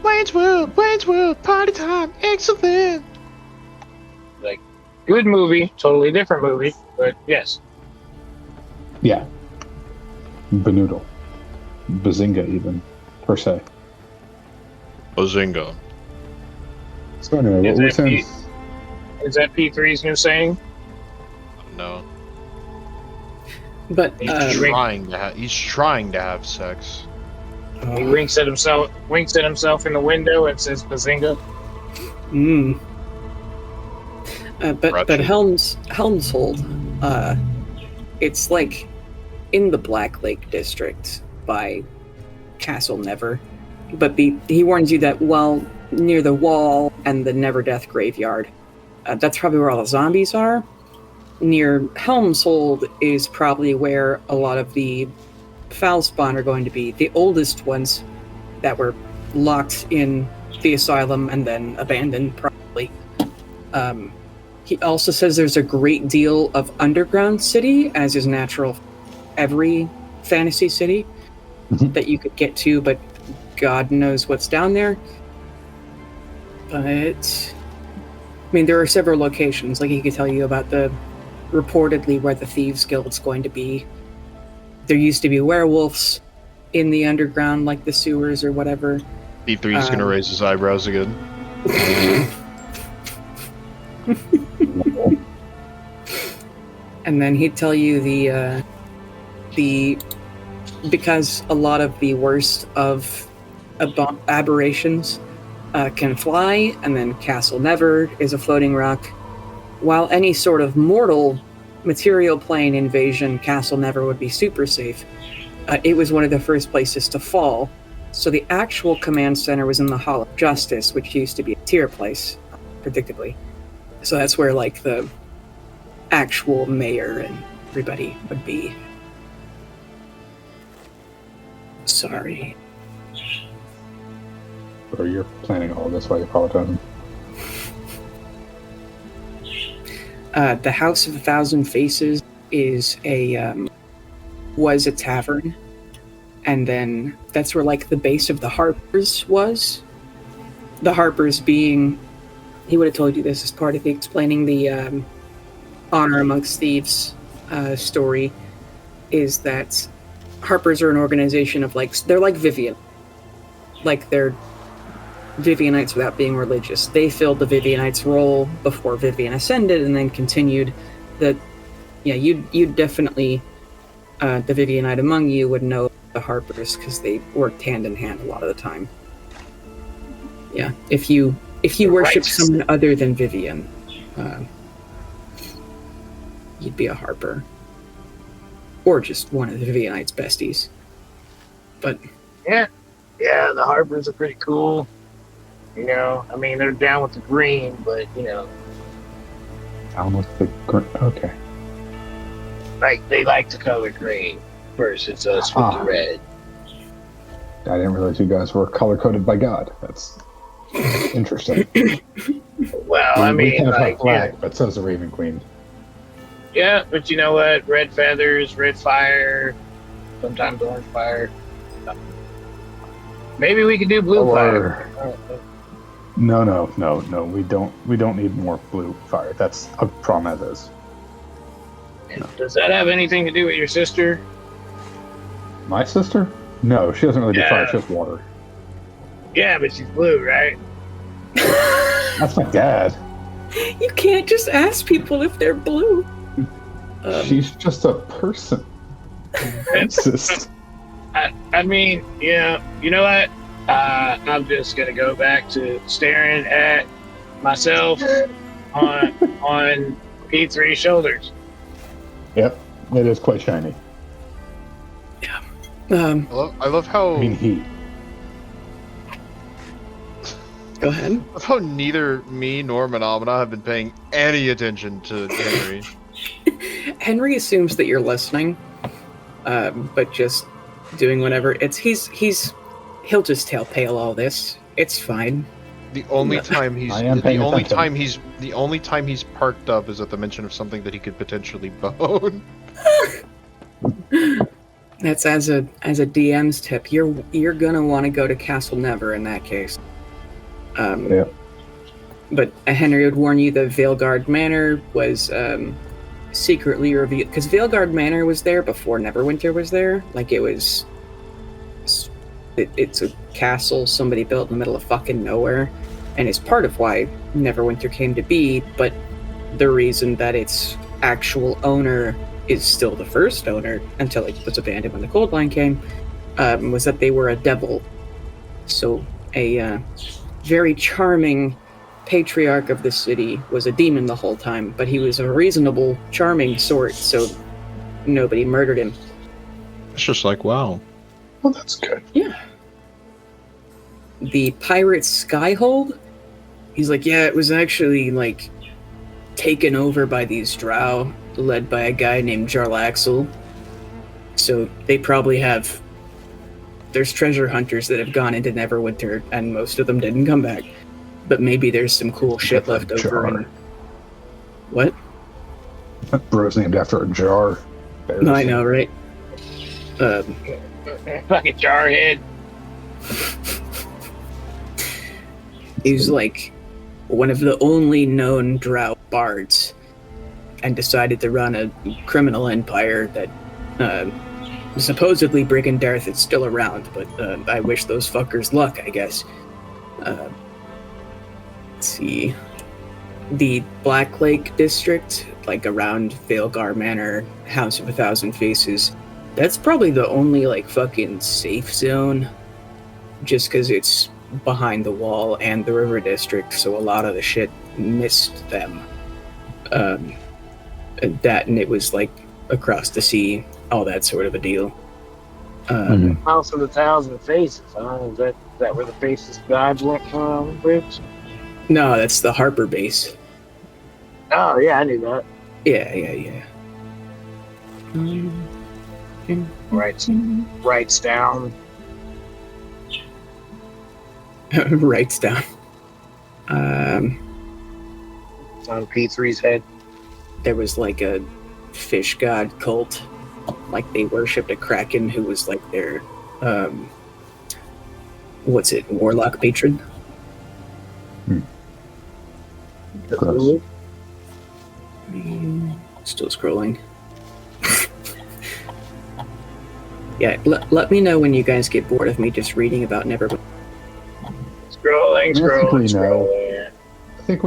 Speaker 4: Wayne's World, party time, excellent.
Speaker 1: Like, good movie, totally different movie, but yes.
Speaker 3: Yeah. Banoodle. Bazinga, even, per se.
Speaker 4: Bazinga.
Speaker 3: So anyway, what
Speaker 1: Is
Speaker 3: were we
Speaker 1: it
Speaker 3: saying?
Speaker 1: Is that P3's new saying?
Speaker 4: No.
Speaker 2: But
Speaker 4: He's trying to have sex.
Speaker 1: He winks at himself in the window and says Bazinga.
Speaker 2: But Helmshold, it's like in the Black Lake district by Castle Never. But he warns you that while near the wall and the Never Death graveyard, that's probably where all the zombies are. Near Helmshold is probably where a lot of the foul spawn are going to be. The oldest ones that were locked in the asylum and then abandoned, probably. He also says there's a great deal of underground city, as is natural every fantasy city, that you could get to, but God knows what's down there. But, I mean, there are several locations. Like, he could tell you about reportedly where the Thieves Guild's going to be. There used to be werewolves in the underground, like the sewers or whatever.
Speaker 4: P3's gonna raise his eyebrows again.
Speaker 2: And then he'd tell you because a lot of the worst of aberrations can fly, and then Castle Never is a floating rock. While any sort of mortal material plane invasion, Castle Never would be super safe. It was one of the first places to fall. So the actual command center was in the Hall of Justice, which used to be a tier place, predictably. So that's where, like, the actual mayor and everybody would be. Sorry.
Speaker 3: Or you're planning all this while you apologize.
Speaker 2: The House of a Thousand Faces was a tavern, and then that's where, like, the base of the Harpers was. The Harpers being, he would have told you this as part of explaining the Honor Amongst Thieves story, is that Harpers are an organization of, like, they're like Vivian. Like, they're Vivianites without being religious. They filled the Vivianites' role before Vivian ascended, and then continued that. Yeah, you'd definitely, the Vivianite among you would know the Harpers because they worked hand in hand a lot of the time. Yeah, if you worship someone other than Vivian, you'd be a Harper, or just one of the Vivianites' besties. But
Speaker 1: Yeah, the Harpers are pretty cool. I mean, they're down with the green, but
Speaker 3: Down with the okay.
Speaker 1: like they like the color green versus us with the red.
Speaker 3: I didn't realize you guys were color coded by God. That's interesting.
Speaker 1: Well, I
Speaker 3: we
Speaker 1: mean,
Speaker 3: have
Speaker 1: like,
Speaker 3: a flag, but so's the Raven Queen.
Speaker 1: yeah, but you know what? Red feathers, red fire, sometimes orange fire. Maybe we could do blue fire.
Speaker 3: No. We don't need more blue fire. That's a problem as is.
Speaker 1: Does that have anything to do with your sister?
Speaker 3: My sister? No, she doesn't really do fire. She has water.
Speaker 1: Yeah, but she's blue, right?
Speaker 3: That's my dad.
Speaker 2: you can't just ask people if they're blue.
Speaker 3: She's just a person. Racist.
Speaker 1: I mean, you know what? I'm just gonna go back to staring at myself on P3's shoulders.
Speaker 3: Yep, it is quite shiny.
Speaker 4: I love how
Speaker 3: I mean, heat.
Speaker 2: Go ahead.
Speaker 4: I love how neither me nor Menomina have been paying any attention to Henry.
Speaker 2: Henry assumes that you're listening, but just doing whatever. He'll just tail all this. It's fine.
Speaker 4: The only time
Speaker 3: the
Speaker 4: only time he's parked up is at the mention of something that he could potentially bone.
Speaker 2: That's as a DM's tip. You're gonna want to go to Castle Never in that case.
Speaker 3: Yeah.
Speaker 2: But Henry would warn you that Veilguard Manor was secretly revealed because Veilguard Manor was there before Neverwinter was there. Like it's a castle somebody built in the middle of fucking nowhere, and it's part of why Neverwinter came to be. But the reason that its actual owner is still the first owner until it was abandoned when the Cold Line came, was that they were a devil. So a very charming patriarch of the city was a demon the whole time, but he was a reasonable, charming sort, so nobody murdered him.
Speaker 4: It's just like, wow.
Speaker 3: Well, that's good.
Speaker 2: Yeah. The pirate Skyhold, he's like, yeah, it was actually, like, taken over by these drow, led by a guy named Jarlaxle. So they probably have... There's treasure hunters that have gone into Neverwinter, and most of them didn't come back. But maybe there's some cool shit left over. And... What?
Speaker 3: Bro's named after a jar.
Speaker 2: No, I know, right?
Speaker 1: Fucking jarhead.
Speaker 2: He's like one of the only known drow bards, and decided to run a criminal empire that supposedly Brigand Darth is still around, but I wish those fuckers luck, I guess. Let's see. The Black Lake district, like around Veilgar Manor, House of a Thousand Faces, that's probably the only like fucking safe zone, just because it's behind the wall and the river district, so a lot of the shit missed them. That, and it was like across the sea, all that sort of a deal.
Speaker 1: House of the Thousand Faces, huh? Is that where the Faces God lives?
Speaker 2: No, that's the Harper base.
Speaker 1: Oh, yeah, I knew that.
Speaker 2: Yeah.
Speaker 1: Writes down.
Speaker 2: Writes down.
Speaker 1: It's on P3's head.
Speaker 2: There was like a fish god cult. Like they worshipped a kraken who was like their, warlock patron?
Speaker 3: Gross.
Speaker 2: Still scrolling. Yeah, let me know when you guys get bored of me just reading about Neverwinter.
Speaker 1: Scrolling.
Speaker 3: I think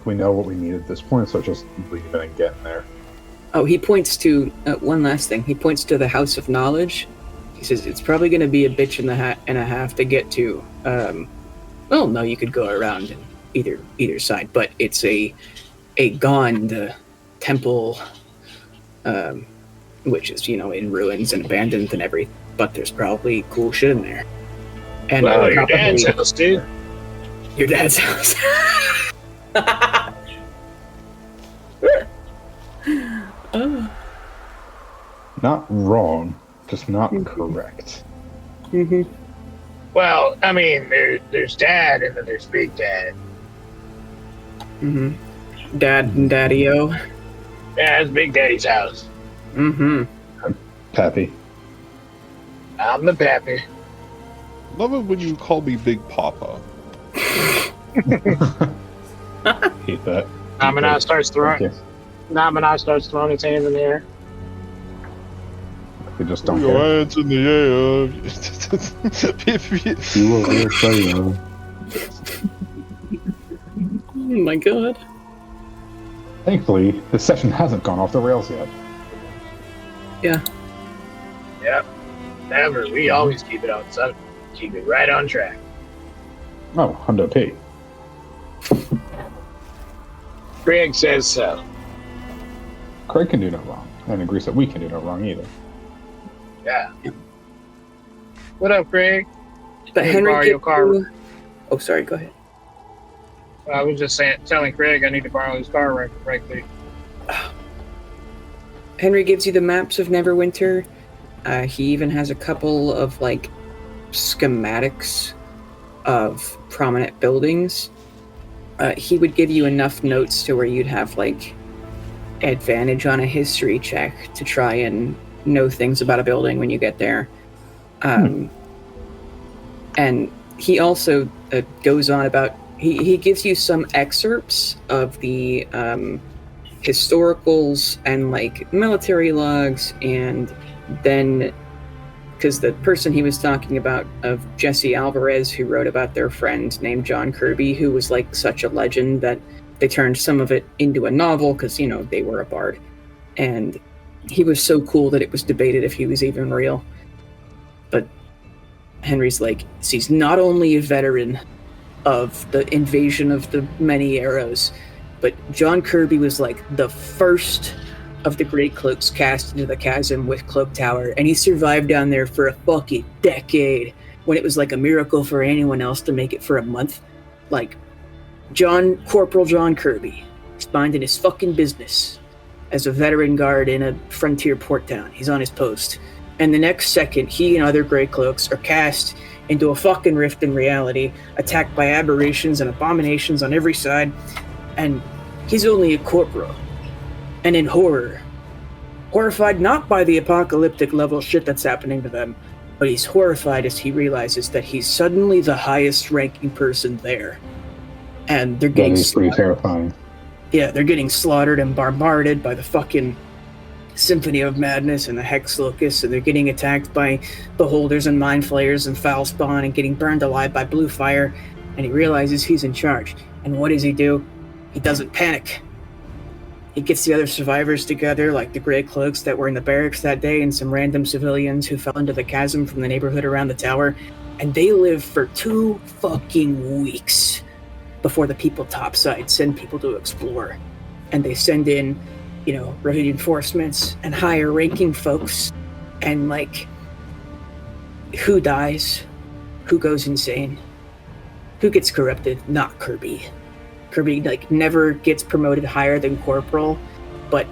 Speaker 3: we know what we need at this point, so just leave it and get in there.
Speaker 2: Oh, he points to one last thing. He points to the House of Knowledge. He says it's probably going to be a bitch and a half to get to. Well, no, you could go around either side, but it's a Gond temple, which is in ruins and abandoned and everything. But there's probably cool shit in there. And
Speaker 1: your dad's house, dude.
Speaker 2: Your dad's house. Oh.
Speaker 3: Not wrong, just not correct.
Speaker 2: Mm-hmm.
Speaker 1: Well, I mean, there's Dad, and then there's Big Dad.
Speaker 2: Mm-hmm. Dad and Daddy-O.
Speaker 1: Yeah, that's Big Daddy's house.
Speaker 2: Mm-hmm.
Speaker 3: Pappy.
Speaker 1: I'm the pappy.
Speaker 5: Love it when you call me Big Papa.
Speaker 3: Hate that.
Speaker 1: Namina starts throwing his hands in the air.
Speaker 3: We just don't
Speaker 5: Your
Speaker 3: care.
Speaker 5: hands in the air.
Speaker 3: You will hear say
Speaker 2: Oh my god.
Speaker 3: Thankfully, this session hasn't gone off the rails yet.
Speaker 2: Yeah.
Speaker 1: Yep. Never. We always keep it on subject. Keep it right on track.
Speaker 3: Oh, Hundo P.
Speaker 1: Greg says so.
Speaker 3: Craig can do no wrong, and agrees that we can do no wrong either.
Speaker 1: Yeah. What up, Greg?
Speaker 2: But
Speaker 1: Hey,
Speaker 2: Henry
Speaker 1: borrow
Speaker 2: gives
Speaker 1: your car.
Speaker 2: you... Oh, sorry, go ahead.
Speaker 1: I was just telling Craig I need to borrow his car right quick.
Speaker 2: Henry gives you the maps of Neverwinter. He even has a couple of, like, schematics of prominent buildings. He would give you enough notes to where you'd have, like, advantage on a history check to try and know things about a building when you get there. And he also goes on about... He gives you some excerpts of the historicals and, like, military logs, and then... Because the person he was talking about of Jesse Alvarez, who wrote about their friend named John Kirby, who was like such a legend that they turned some of it into a novel because, you know, they were a bard. And he was so cool that it was debated if he was even real. But Henry's like, he's not only a veteran of the invasion of the many arrows, but John Kirby was like the first of the Great Cloaks cast into the chasm with Cloak Tower, and he survived down there for a fucking decade when it was like a miracle for anyone else to make it for a month. Like, Corporal John Kirby is minding his fucking business as a veteran guard in a frontier port town. He's on his post. And the next second, he and other Grey Cloaks are cast into a fucking rift in reality, attacked by aberrations and abominations on every side, and he's only a corporal. And in horror. Horrified not by the apocalyptic level shit that's happening to them, but he's horrified as he realizes that he's suddenly the highest ranking person there. And they're getting
Speaker 3: That is pretty terrifying.
Speaker 2: Yeah, they're getting slaughtered and bombarded by the fucking Symphony of Madness and the Hex Locust, and they're getting attacked by Beholders and Mind Flayers and Foul Spawn and getting burned alive by Blue Fire, and he realizes he's in charge. And what does he do? He doesn't panic. He gets the other survivors together, like the Grey Cloaks that were in the barracks that day and some random civilians who fell into the chasm from the neighborhood around the tower, and they live for 2 fucking weeks before the people topside send people to explore. And they send in, you know, reinforcements and higher ranking folks, and like, who dies? Who goes insane? Who gets corrupted? Not Kirby. Kirby, like, never gets promoted higher than corporal, but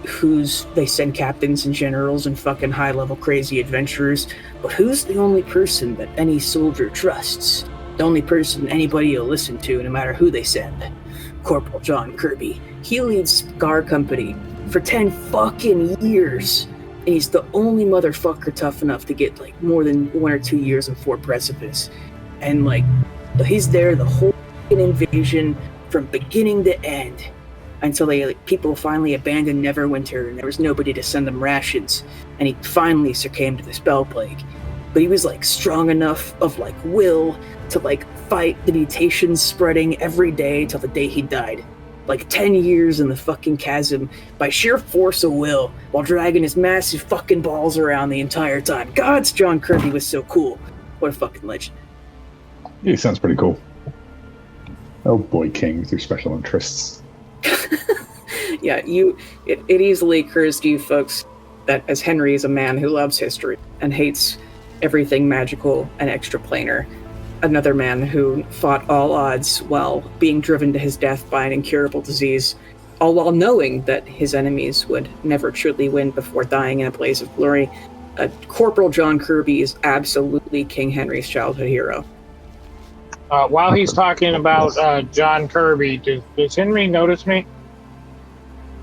Speaker 2: they send captains and generals and fucking high-level crazy adventurers, but who's the only person that any soldier trusts? The only person anybody will listen to, no matter who they send? Corporal John Kirby. He leads Scar Company for 10 fucking years, and he's the only motherfucker tough enough to get, like, more than 1 or 2 years in Fort Precipice. And, like, he's there the whole fucking invasion, from beginning to end, until people finally abandoned Neverwinter and there was nobody to send them rations, and he finally succumbed to the spell plague. But he was like strong enough of like will to like fight the mutations spreading every day till the day he died. Like 10 years in the fucking chasm by sheer force of will, while dragging his massive fucking balls around the entire time. God's John Kirby was so cool. What a fucking legend.
Speaker 3: He sounds pretty cool. Oh boy, King, with your special interests.
Speaker 2: Yeah, it easily occurs to you folks that as Henry is a man who loves history and hates everything magical and extraplanar, another man who fought all odds while being driven to his death by an incurable disease, all while knowing that his enemies would never truly win before dying in a blaze of glory. Corporal John Kirby is absolutely King Henry's childhood hero.
Speaker 1: While he's talking about John Kirby, does Henry notice me?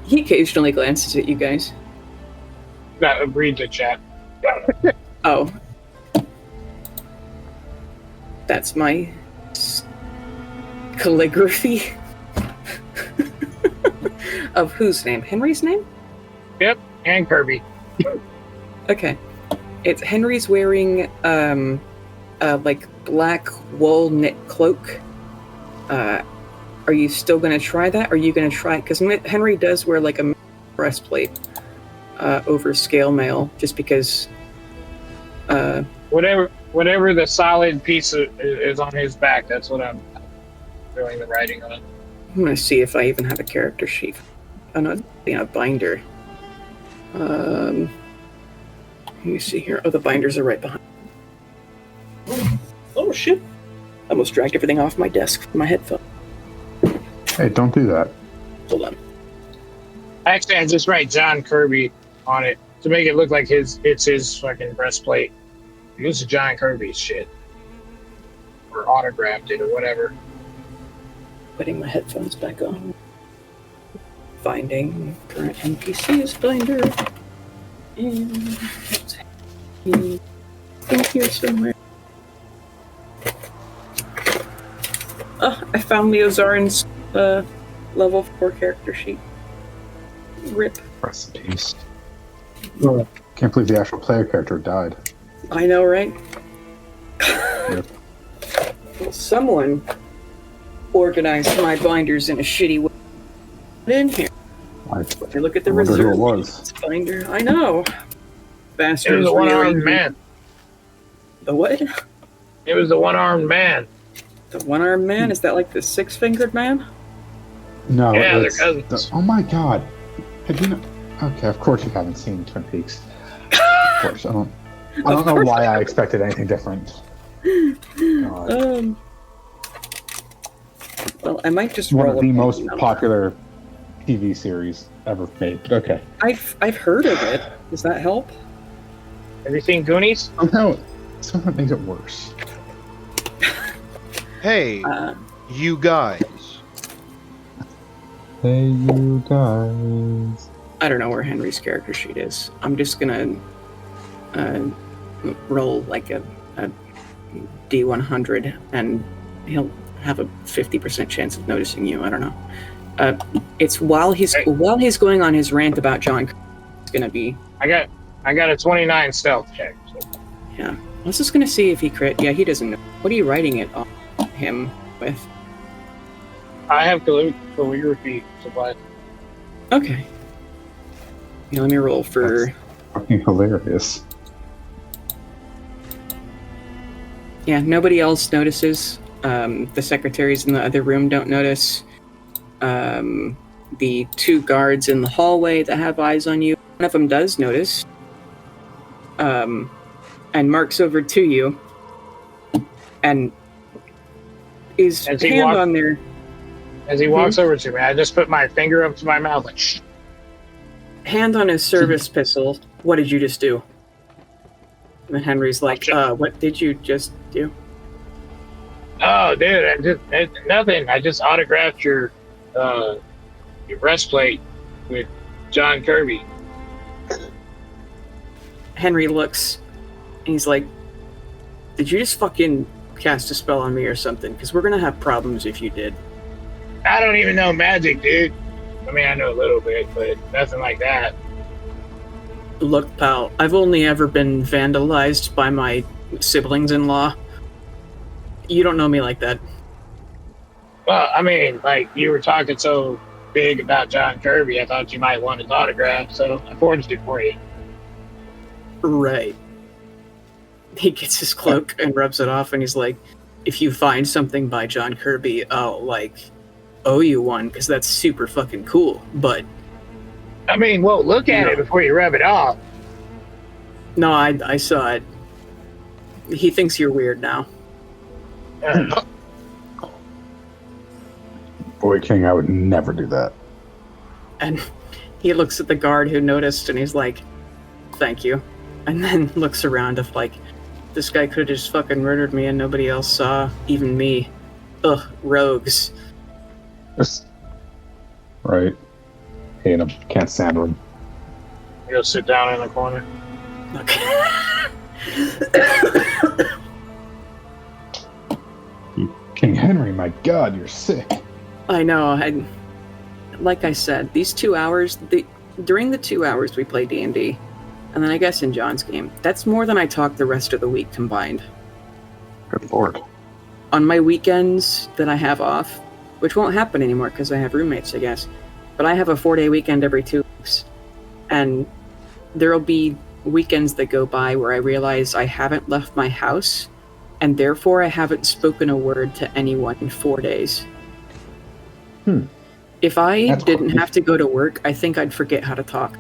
Speaker 2: He occasionally glances at you guys.
Speaker 1: Read the chat.
Speaker 2: Oh. That's my calligraphy. Of whose name? Henry's name?
Speaker 1: Yep, and Kirby.
Speaker 2: Okay. It's Henry's wearing like black wool knit cloak. Are you still going to try that? Or are you going to try... Because Henry does wear like a breastplate over scale mail, just because...
Speaker 1: Well, whatever the solid piece is on his back, that's what I'm doing the writing on.
Speaker 2: I'm gonna see if I even have a character sheet. Oh no, a binder. Let me see here. Oh, the binders are right behind. Oh shit! I almost dragged everything off my desk from my headphone.
Speaker 3: Hey, don't do that.
Speaker 2: Hold on.
Speaker 1: Actually, I just write John Kirby on it to make it look like it's his fucking breastplate. This is John Kirby's shit, or autographed it or whatever.
Speaker 2: Putting my headphones back on. Finding current NPCs binder. And it's in here somewhere. Oh, I found Leo Zarin's level 4 character sheet. RIP.
Speaker 3: Rest in peace. Can't believe the actual player character died.
Speaker 2: I know, right?
Speaker 3: Yep.
Speaker 2: Well, someone organized my binders in a shitty way. In here. If you look at the
Speaker 3: wonder who it
Speaker 2: reserve
Speaker 3: was.
Speaker 2: binder, I know.
Speaker 1: It
Speaker 2: Bastards.
Speaker 1: was the one-armed
Speaker 2: rearranging-
Speaker 1: man.
Speaker 2: The what?
Speaker 1: It was the one-armed man.
Speaker 2: The one-armed man? Is that like the six-fingered man?
Speaker 3: No,
Speaker 1: Yeah, they're
Speaker 3: it's
Speaker 1: cousins.
Speaker 3: oh my god. Have you okay, of course you haven't seen Twin Peaks. Of course. I don't know
Speaker 2: course
Speaker 3: why I expected anything different. God.
Speaker 2: Well, I might just
Speaker 3: One
Speaker 2: roll
Speaker 3: of the
Speaker 2: a
Speaker 3: most
Speaker 2: number.
Speaker 3: popular TV series ever made. But okay.
Speaker 2: I've heard of it. Does that help?
Speaker 1: Have you seen Goonies?
Speaker 3: Somehow it makes it worse.
Speaker 4: Hey, you guys.
Speaker 3: Hey you guys.
Speaker 2: I don't know where Henry's character sheet is. I'm just gonna roll like a D100, and he'll have a 50% chance of noticing you. I don't know. It's while he's going on his rant about John. It's gonna be.
Speaker 1: I got a 29 stealth check. So.
Speaker 2: Yeah. I was just gonna see if he crit. Yeah, he doesn't know. What are you writing it on him with?
Speaker 1: I have calligraphy supplies.
Speaker 2: Okay. Yeah, let me roll for.
Speaker 3: That's fucking hilarious.
Speaker 2: Yeah, nobody else notices. The secretaries in the other room don't notice. The two guards in the hallway that have eyes on you, one of them does notice. And marks over to you. And his
Speaker 1: As he
Speaker 2: hand
Speaker 1: walk-
Speaker 2: on there.
Speaker 1: As he walks over to me, I just put my finger up to my mouth like, shh.
Speaker 2: Hand on his service pistol. What did you just do? And Henry's like, what did you just do?
Speaker 1: Oh, dude, nothing. I just autographed your breastplate with John Kirby.
Speaker 2: Henry looks, and he's like, did you just fucking cast a spell on me or something? Because we're gonna have problems if you did.
Speaker 1: I don't even know magic, dude. I mean, I know a little bit, but nothing like that.
Speaker 2: Look, pal, I've only ever been vandalized by my siblings-in-law. You don't know me like that.
Speaker 1: Well, I mean, like, you were talking so big about John Kirby, I thought you might want his autograph, so I forged it for you.
Speaker 2: Right. He gets his cloak and rubs it off, and he's like, if you find something by John Kirby, I'll, owe you one, because that's super fucking cool, but...
Speaker 1: I mean, well, look at it before you rub it off.
Speaker 2: No, I saw it. He thinks you're weird now.
Speaker 3: Boy King, I would never do that.
Speaker 2: And he looks at the guard who noticed, and he's like, thank you. And then looks around of this guy could have just fucking murdered me and nobody else saw, even me. Ugh, rogues.
Speaker 3: Right. Hate him. Can't stand him.
Speaker 1: Go sit down in the corner.
Speaker 2: Okay.
Speaker 3: King Henry, my god, you're sick.
Speaker 2: I know. Like I said, these 2 hours, during the 2 hours we play D&D, and then I guess in John's game, that's more than I talk the rest of the week combined.
Speaker 3: Good lord.
Speaker 2: On my weekends that I have off, which won't happen anymore because I have roommates, I guess, but I have a 4-day weekend every 2 weeks, and there'll be weekends that go by where I realize I haven't left my house, and therefore I haven't spoken a word to anyone in 4 days. If I didn't have to go to work, I think I'd forget how to talk.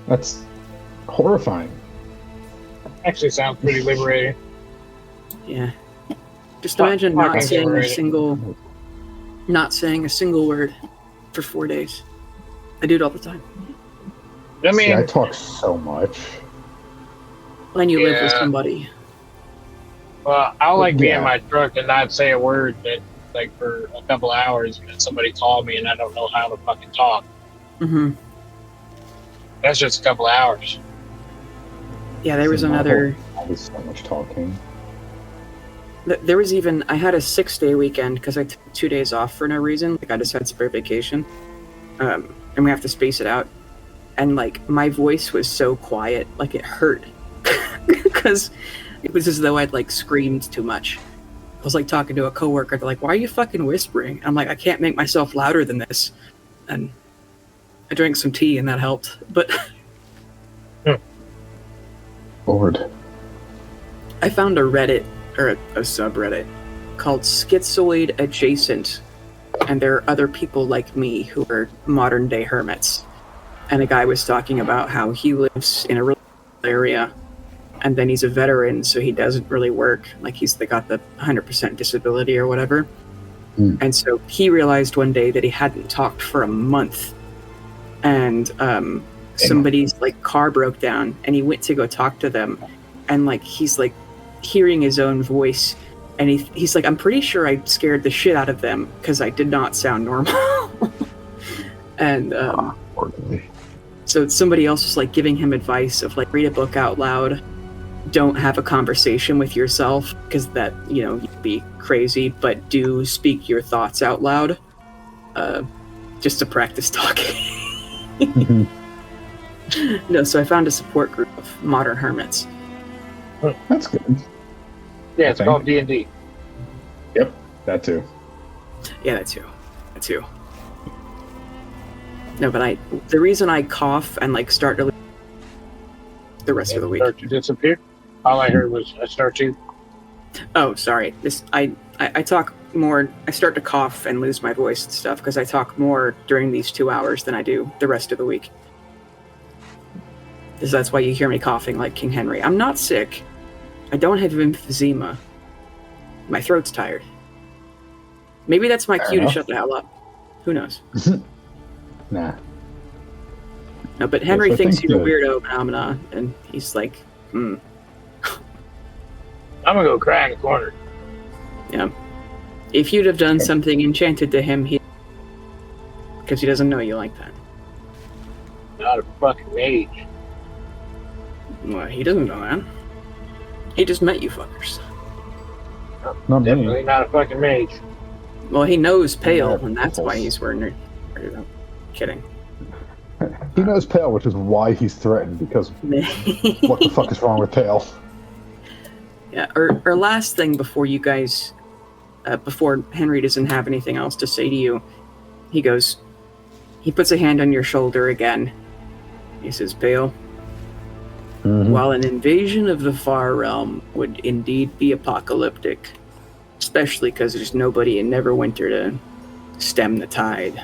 Speaker 3: That's horrifying.
Speaker 1: Actually, sounds pretty liberating.
Speaker 2: Yeah. Just imagine not
Speaker 1: Fucking
Speaker 2: saying
Speaker 1: liberating.
Speaker 2: not saying a single word for 4 days. I do it all the time.
Speaker 1: I mean,
Speaker 3: See, I talk so much.
Speaker 2: When you live with
Speaker 1: Yeah.
Speaker 2: somebody.
Speaker 1: well, I like being
Speaker 3: Yeah.
Speaker 1: in my truck and not say a word that, like, for a couple hours, and then somebody called me and I don't know how to fucking talk.
Speaker 2: Mm-hmm.
Speaker 1: That's just a couple hours.
Speaker 2: Yeah, there was
Speaker 3: See, my
Speaker 2: another...
Speaker 3: whole- I was so much talking.
Speaker 2: There was even... I had a 6-day weekend because I took 2 days off for no reason. Like, I just had spare vacation. And we have to space it out. And, like, my voice was so quiet. Like, it hurt. Because it was as though I'd, like, screamed too much. I was, like, talking to a coworker. They're like, why are you fucking whispering? I'm like, I can't make myself louder than this. And I drank some tea and that helped. But
Speaker 3: Lord.
Speaker 2: I found a Reddit, or a subreddit, called Schizoid Adjacent. And there are other people like me who are modern day hermits. And a guy was talking about how he lives in a rural area, and then he's a veteran, so he doesn't really work. Like, they got the 100% disability or whatever. And so he realized one day that he hadn't talked for a month. And somebody's, like, car broke down, and he went to go talk to them. And, like, he's, like, hearing his own voice. And he's like, I'm pretty sure I scared the shit out of them because I did not sound normal. And so somebody else was like giving him advice of like, read a book out loud. Don't have a conversation with yourself because that, you'd be crazy, but do speak your thoughts out loud just to practice talking. No, so I found a support group of modern hermits.
Speaker 3: That's good.
Speaker 1: Yeah, it's
Speaker 3: Okay.
Speaker 1: called D&D.
Speaker 3: Yep, that too.
Speaker 2: Yeah, that too. No, but the reason I cough and like start to the rest of the week.
Speaker 1: Start to disappear. All I heard was I start to.
Speaker 2: Oh, sorry. I talk more. I start to cough and lose my voice and stuff because I talk more during these 2 hours than I do the rest of the week. That's why you hear me coughing like King Henry. I'm not sick. I don't have emphysema. My throat's tired. Maybe that's my cue to shut the hell up. Who knows?
Speaker 3: Nah.
Speaker 2: No, but Henry
Speaker 3: Yes, I
Speaker 2: thinks
Speaker 3: think
Speaker 2: you're a
Speaker 3: that-
Speaker 2: weirdo phenomena, and he's like,
Speaker 1: I'm gonna go cry in the corner.
Speaker 2: yeah. If you'd have done something enchanted to him, because he doesn't know you like that.
Speaker 1: Not a fucking mage.
Speaker 2: Well, he doesn't know that. He just met you fuckers.
Speaker 3: Not me.
Speaker 1: Definitely not a fucking mage.
Speaker 2: Well, he knows Pale,
Speaker 3: Yeah,
Speaker 2: and that's why
Speaker 3: apples.
Speaker 2: he's wearing it. Kidding.
Speaker 3: He knows Pale, which is why he's threatened, because what the fuck is wrong with Pale?
Speaker 2: Yeah, our last thing before you guys, before Henry doesn't have anything else to say to you, he puts a hand on your shoulder again. He says, Pale, while an invasion of the Far Realm would indeed be apocalyptic, especially because there's nobody in Neverwinter to stem the tide,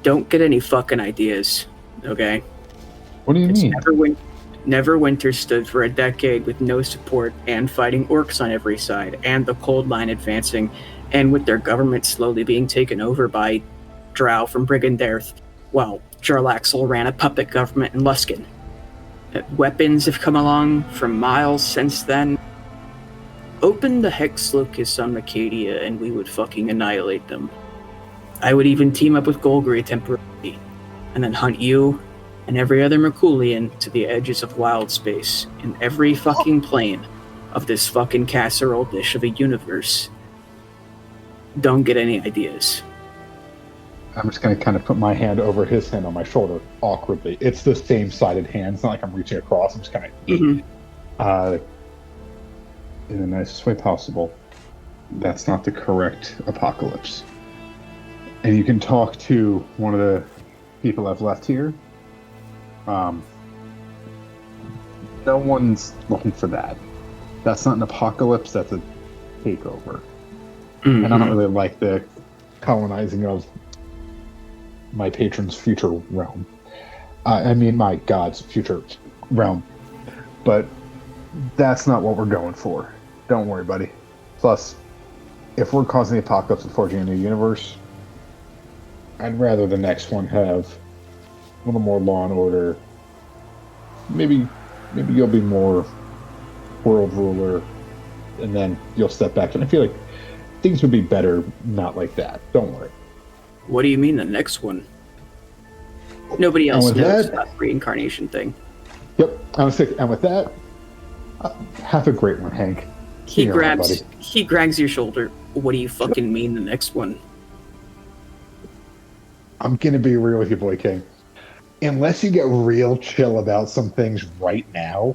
Speaker 2: don't get any fucking ideas, okay?
Speaker 3: What do you mean?
Speaker 2: Neverwinter stood for a decade with no support and fighting orcs on every side, and the Cold Line advancing, and with their government slowly being taken over by Drow from Brigandarth, while Jarlaxle ran a puppet government in Luskan. Weapons have come along from miles since then. Open the Hex Locus on Macadia and we would fucking annihilate them. I would even team up with Golgari temporarily, and then hunt you and every other Merculian to the edges of wild space in every fucking plane of this fucking casserole dish of a universe. Don't get any ideas.
Speaker 3: I'm just going to kind of put my hand over his hand on my shoulder awkwardly. It's the same sided hand. It's not like I'm reaching across. I'm just kind of in the nicest way possible. That's not the correct apocalypse. And you can talk to one of the people I've left here. no one's looking for that. That's not an apocalypse, that's a takeover.
Speaker 2: Mhm.
Speaker 3: And I don't really like the colonizing of my patron's future realm. I mean, my god's future realm. But that's not what we're going for. Don't worry, buddy. Plus, if we're causing the apocalypse and forging a new universe, I'd rather the next one have a little more law and order. Maybe you'll be more world ruler, and then you'll step back. And I feel like things would be better not like that. Don't worry.
Speaker 2: What do you mean the next one? Nobody else
Speaker 3: with
Speaker 2: knows
Speaker 3: that-
Speaker 2: that reincarnation thing.
Speaker 3: Yep, I was sick. And with that, have a great one, Hank. See you around, buddy.
Speaker 2: He grabs your shoulder. What do you fucking mean the next one?
Speaker 3: I'm gonna be real with you, Boy King. Unless you get real chill about some things right now,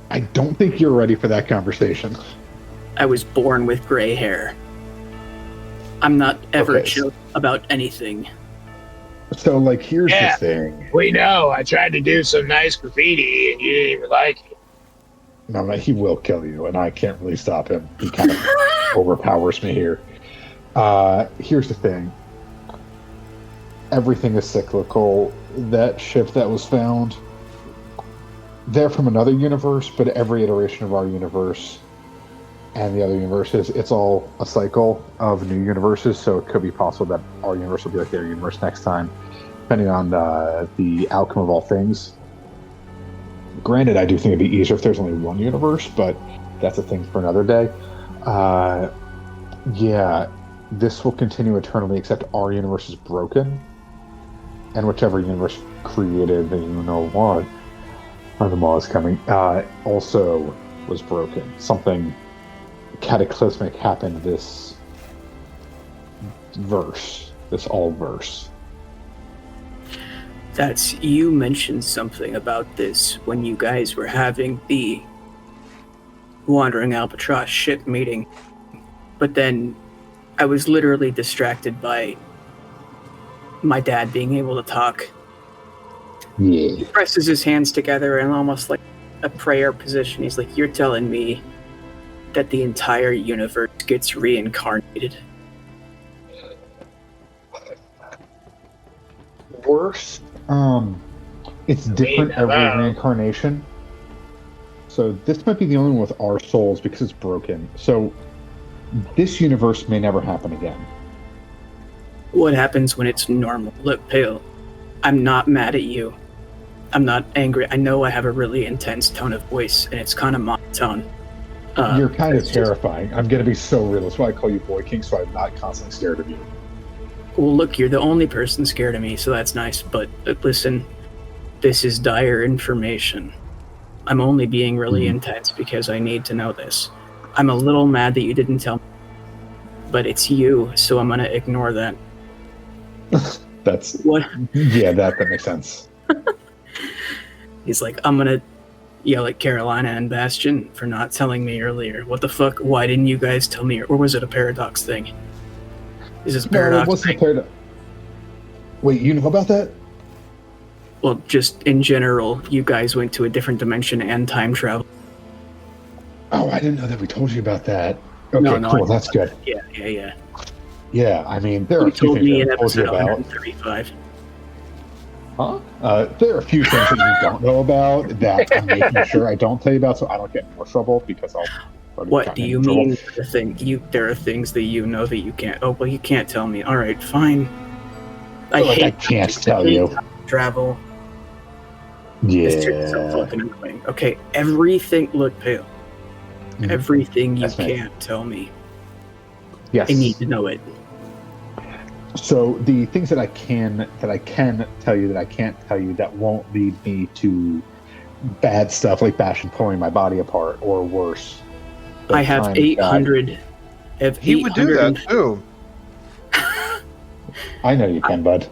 Speaker 3: I don't think you're ready for that conversation.
Speaker 2: I was born with gray hair. I'm not ever
Speaker 3: Okay.
Speaker 2: chill about anything.
Speaker 3: So, like, here's
Speaker 1: Yeah.
Speaker 3: the thing.
Speaker 1: We know. I tried to do some nice graffiti, and you didn't even like it.
Speaker 3: No, he will kill you, and I can't really stop him. He kind of overpowers me here. Here's the thing. Everything is cyclical. That ship that was found, they're from another universe, but every iteration of our universe and the other universes, it's all a cycle of new universes, so it could be possible that our universe will be like their universe next time, depending on the outcome of all things. Granted, I do think it'd be easier if there's only one universe, but that's a thing for another day. Yeah, this will continue eternally, except our universe is broken, and whichever universe created the what, the law is coming, also was broken. Something cataclysmic happened this all verse.
Speaker 2: You mentioned something about this when you guys were having the Wandering Albatross ship meeting, but then I was literally distracted by my dad being able to talk.
Speaker 3: Yeah.
Speaker 2: He presses his hands together in almost like a prayer position. He's like, "You're telling me that the entire universe gets reincarnated?"
Speaker 3: Worse. It's different every reincarnation. So this might be the only one with our souls because it's broken. So this universe may never happen again.
Speaker 2: What happens when it's normal? Look, Pale, I'm not mad at you. I'm not angry. I know I have a really intense tone of voice, and it's kind of monotone.
Speaker 3: You're kind of
Speaker 2: it's just-
Speaker 3: terrifying. I'm going to be so real. That's why I call you Boy King, so I'm not constantly scared of you.
Speaker 2: Well, look, you're the only person scared of me, so that's nice. But listen, this is dire information. I'm only being really intense because I need to know this. I'm a little mad that you didn't tell me, but it's you, so I'm going to ignore that.
Speaker 3: That's...
Speaker 2: What?
Speaker 3: Yeah, that makes sense.
Speaker 2: He's like, I'm going to yell at Carolina and Bastion for not telling me earlier. What the fuck? Why didn't you guys tell me? Or was it a paradox thing? Is this a
Speaker 3: No, it
Speaker 2: paradox
Speaker 3: wasn't
Speaker 2: thing?
Speaker 3: a paradox. Wait, you know about that?
Speaker 2: Well, just in general, you guys went to a different dimension and time travel.
Speaker 3: Oh, I didn't know that we told you about that. Okay,
Speaker 2: No,
Speaker 3: cool.
Speaker 2: I-
Speaker 3: That's good.
Speaker 2: Yeah.
Speaker 3: Yeah, I mean, there are
Speaker 2: You
Speaker 3: a few
Speaker 2: told
Speaker 3: things
Speaker 2: me
Speaker 3: that
Speaker 2: in
Speaker 3: I told you
Speaker 2: episode
Speaker 3: about.
Speaker 2: 135.
Speaker 3: Huh? There are a few things that you don't know about that I'm making sure I don't tell you about, so I don't get in more trouble because I'll.
Speaker 2: What do you mean? There are things that you know that you can't. Oh, well, you can't tell me. All right, fine.
Speaker 3: I can't tell you.
Speaker 2: Travel. This shit is so
Speaker 3: Yeah.
Speaker 2: fucking annoying. Okay, everything. Look, Pale.
Speaker 3: Mhm.
Speaker 2: Everything you
Speaker 3: That's right.
Speaker 2: can't tell me.
Speaker 3: Yes.
Speaker 2: I need to know it.
Speaker 3: So the things that I can tell you that I can't tell you that won't lead me to bad stuff like Bastion pulling my body apart or worse.
Speaker 2: I have 800.
Speaker 4: He would do that too.
Speaker 3: I know you can, bud.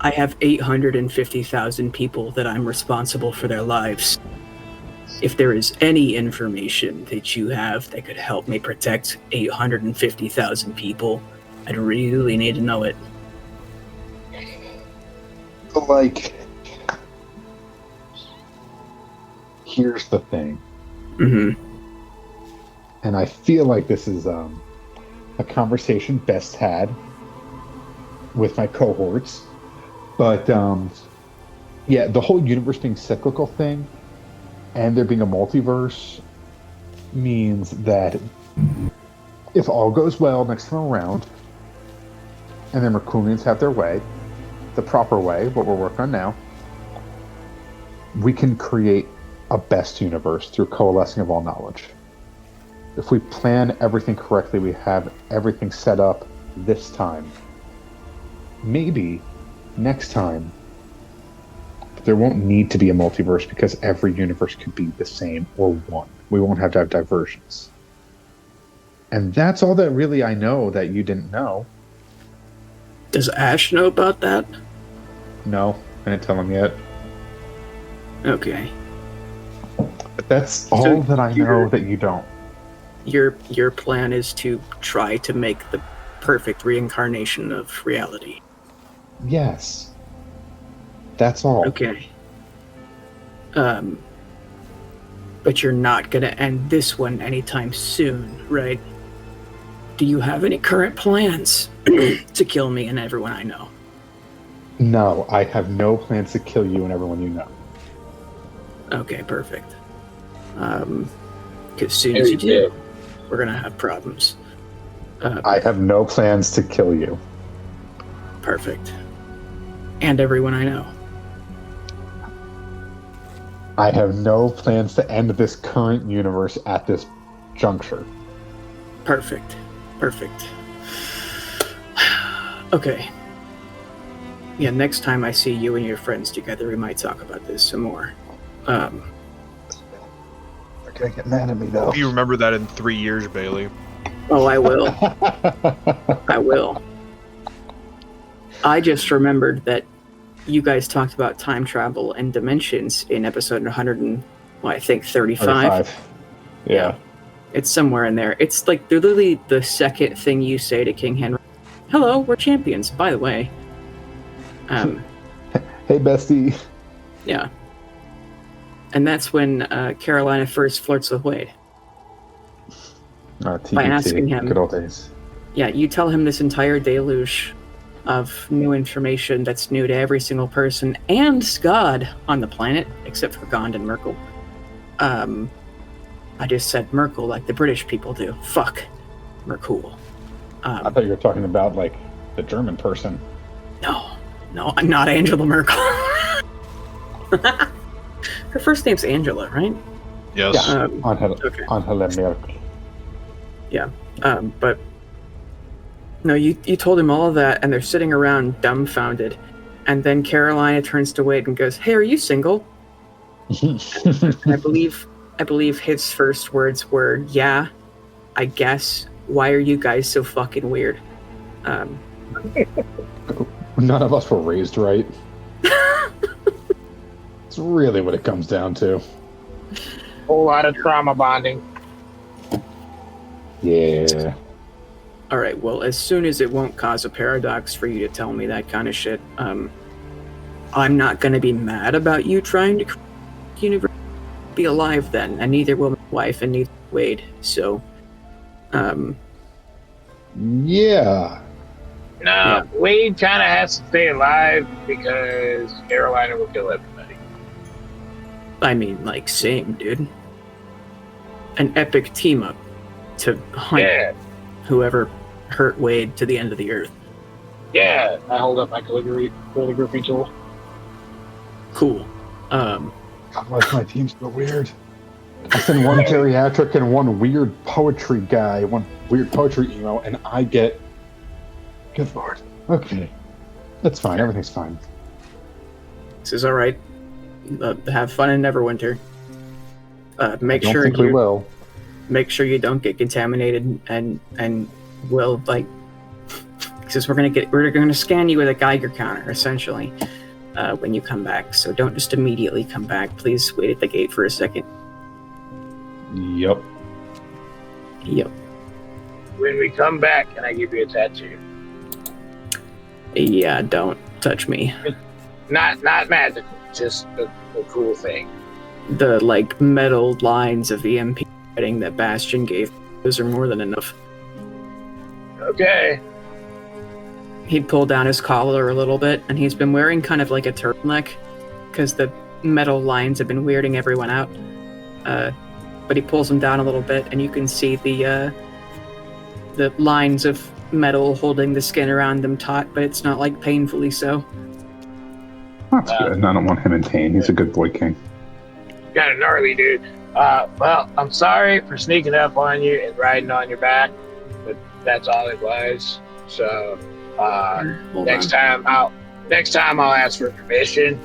Speaker 2: I have 850,000 people that I'm responsible for their lives. If there is any information that you have that could help me protect 850,000 people, I'd really need to know it.
Speaker 3: Like, here's the thing.
Speaker 2: Mm-hmm.
Speaker 3: And I feel like this is a conversation best had with my cohorts. But yeah, the whole universe being cyclical thing and there being a multiverse means that if all goes well next time around and the Merkunians have their way, the proper way, what we're working on now, we can create a best universe through coalescing of all knowledge. If we plan everything correctly, we have everything set up this time. Maybe next time there won't need to be a multiverse because every universe could be the same or one. We won't have to have diversions. And that's all that really I know that you didn't know.
Speaker 2: Does Ash know about that?
Speaker 3: No, I didn't tell him yet.
Speaker 2: Okay.
Speaker 3: But that's all that I know that you don't.
Speaker 2: Your plan is to try to make the perfect reincarnation of reality.
Speaker 3: Yes. That's all.
Speaker 2: Okay. But you're not gonna end this one anytime soon, right? Do you have any current plans to kill me and everyone I know?
Speaker 3: No, I have no plans to kill you and everyone you know.
Speaker 2: Okay, perfect. Because as soon as you do, we're gonna have problems.
Speaker 3: I have no plans to kill you.
Speaker 2: Perfect. And everyone I know.
Speaker 3: I have no plans to end this current universe at this juncture.
Speaker 2: Perfect. Perfect. Okay. Yeah, next time I see you and your friends together, we might talk about this some more.
Speaker 3: They're gonna get mad at me though.
Speaker 4: Hope you remember that in 3 years, Bailey.
Speaker 2: Oh, I will. I will. I just remembered that you guys talked about time travel and dimensions in episode 35.
Speaker 3: Yeah.
Speaker 2: It's somewhere in there. It's like literally the second thing you say to King Henry. Hello, we're champions, by the way.
Speaker 3: Hey, bestie.
Speaker 2: Yeah. And that's when Carolina first flirts with Wade.
Speaker 3: TBT,
Speaker 2: by asking him.
Speaker 3: Good old days.
Speaker 2: Yeah, you tell him this entire deluge of new information that's new to every single person and God on the planet, except for Gond and Merkel. I just said Merkel like the British people do. Fuck. Merkel.
Speaker 3: I thought you were talking about, like, the German person.
Speaker 2: No, I'm not Angela Merkel. Her first name's Angela, right?
Speaker 4: Yes.
Speaker 3: Yeah,
Speaker 2: okay.
Speaker 3: Angela Merkel.
Speaker 2: Yeah, but no, you told him all of that, and they're sitting around dumbfounded, and then Carolina turns to Wade and goes, "Hey, are you single?" And I believe his first words were, "Yeah, I guess. Why are you guys so fucking weird?"
Speaker 3: None of us were raised right. It's really what it comes down to.
Speaker 1: Whole lot of trauma bonding.
Speaker 3: Yeah.
Speaker 2: All right. Well, as soon as it won't cause a paradox for you to tell me that kind of shit, I'm not going to be mad about you trying to be alive then, and neither will my wife and neither Wade. So,
Speaker 3: Yeah.
Speaker 1: No,
Speaker 2: Yeah.
Speaker 1: Wade kind of has to stay alive because Carolina will kill everybody.
Speaker 2: I mean, like, same, dude. An epic team up to hunt
Speaker 1: Yeah,
Speaker 2: whoever hurt Wade to the end of the earth.
Speaker 1: yeah. I hold up my calligraphy tool.
Speaker 2: Cool.
Speaker 3: God, why is my team so weird? I send one geriatric and one weird poetry guy, one weird poetry emo, and I get... Good lord. Okay. That's fine. Everything's fine.
Speaker 2: This is all right. Have fun in Neverwinter. Make
Speaker 3: I don't
Speaker 2: sure
Speaker 3: think we
Speaker 2: you
Speaker 3: will.
Speaker 2: make sure you don't get contaminated, and will, like, because we're gonna scan you with a Geiger counter essentially when you come back. So don't just immediately come back. Please wait at the gate for a second.
Speaker 3: Yep.
Speaker 2: Yep.
Speaker 1: When we come back, can I give you a tattoo?
Speaker 2: Yeah. Don't touch me.
Speaker 1: Not magical, just a cool thing.
Speaker 2: the like metal lines of EMP writing that Bastion gave. Those are more than enough.
Speaker 1: Okay.
Speaker 2: He'd pull down his collar a little bit, and he's been wearing kind of like a turtleneck because the metal lines have been weirding everyone out. But he pulls them down a little bit, and you can see the lines of metal holding the skin around them taut, but it's not like painfully so.
Speaker 3: That's good. I don't want him in pain. He's a good boy king.
Speaker 1: Got a gnarly dude. Well, I'm sorry for sneaking up on you and riding on your back, but that's all it was. So next time I'll ask for permission.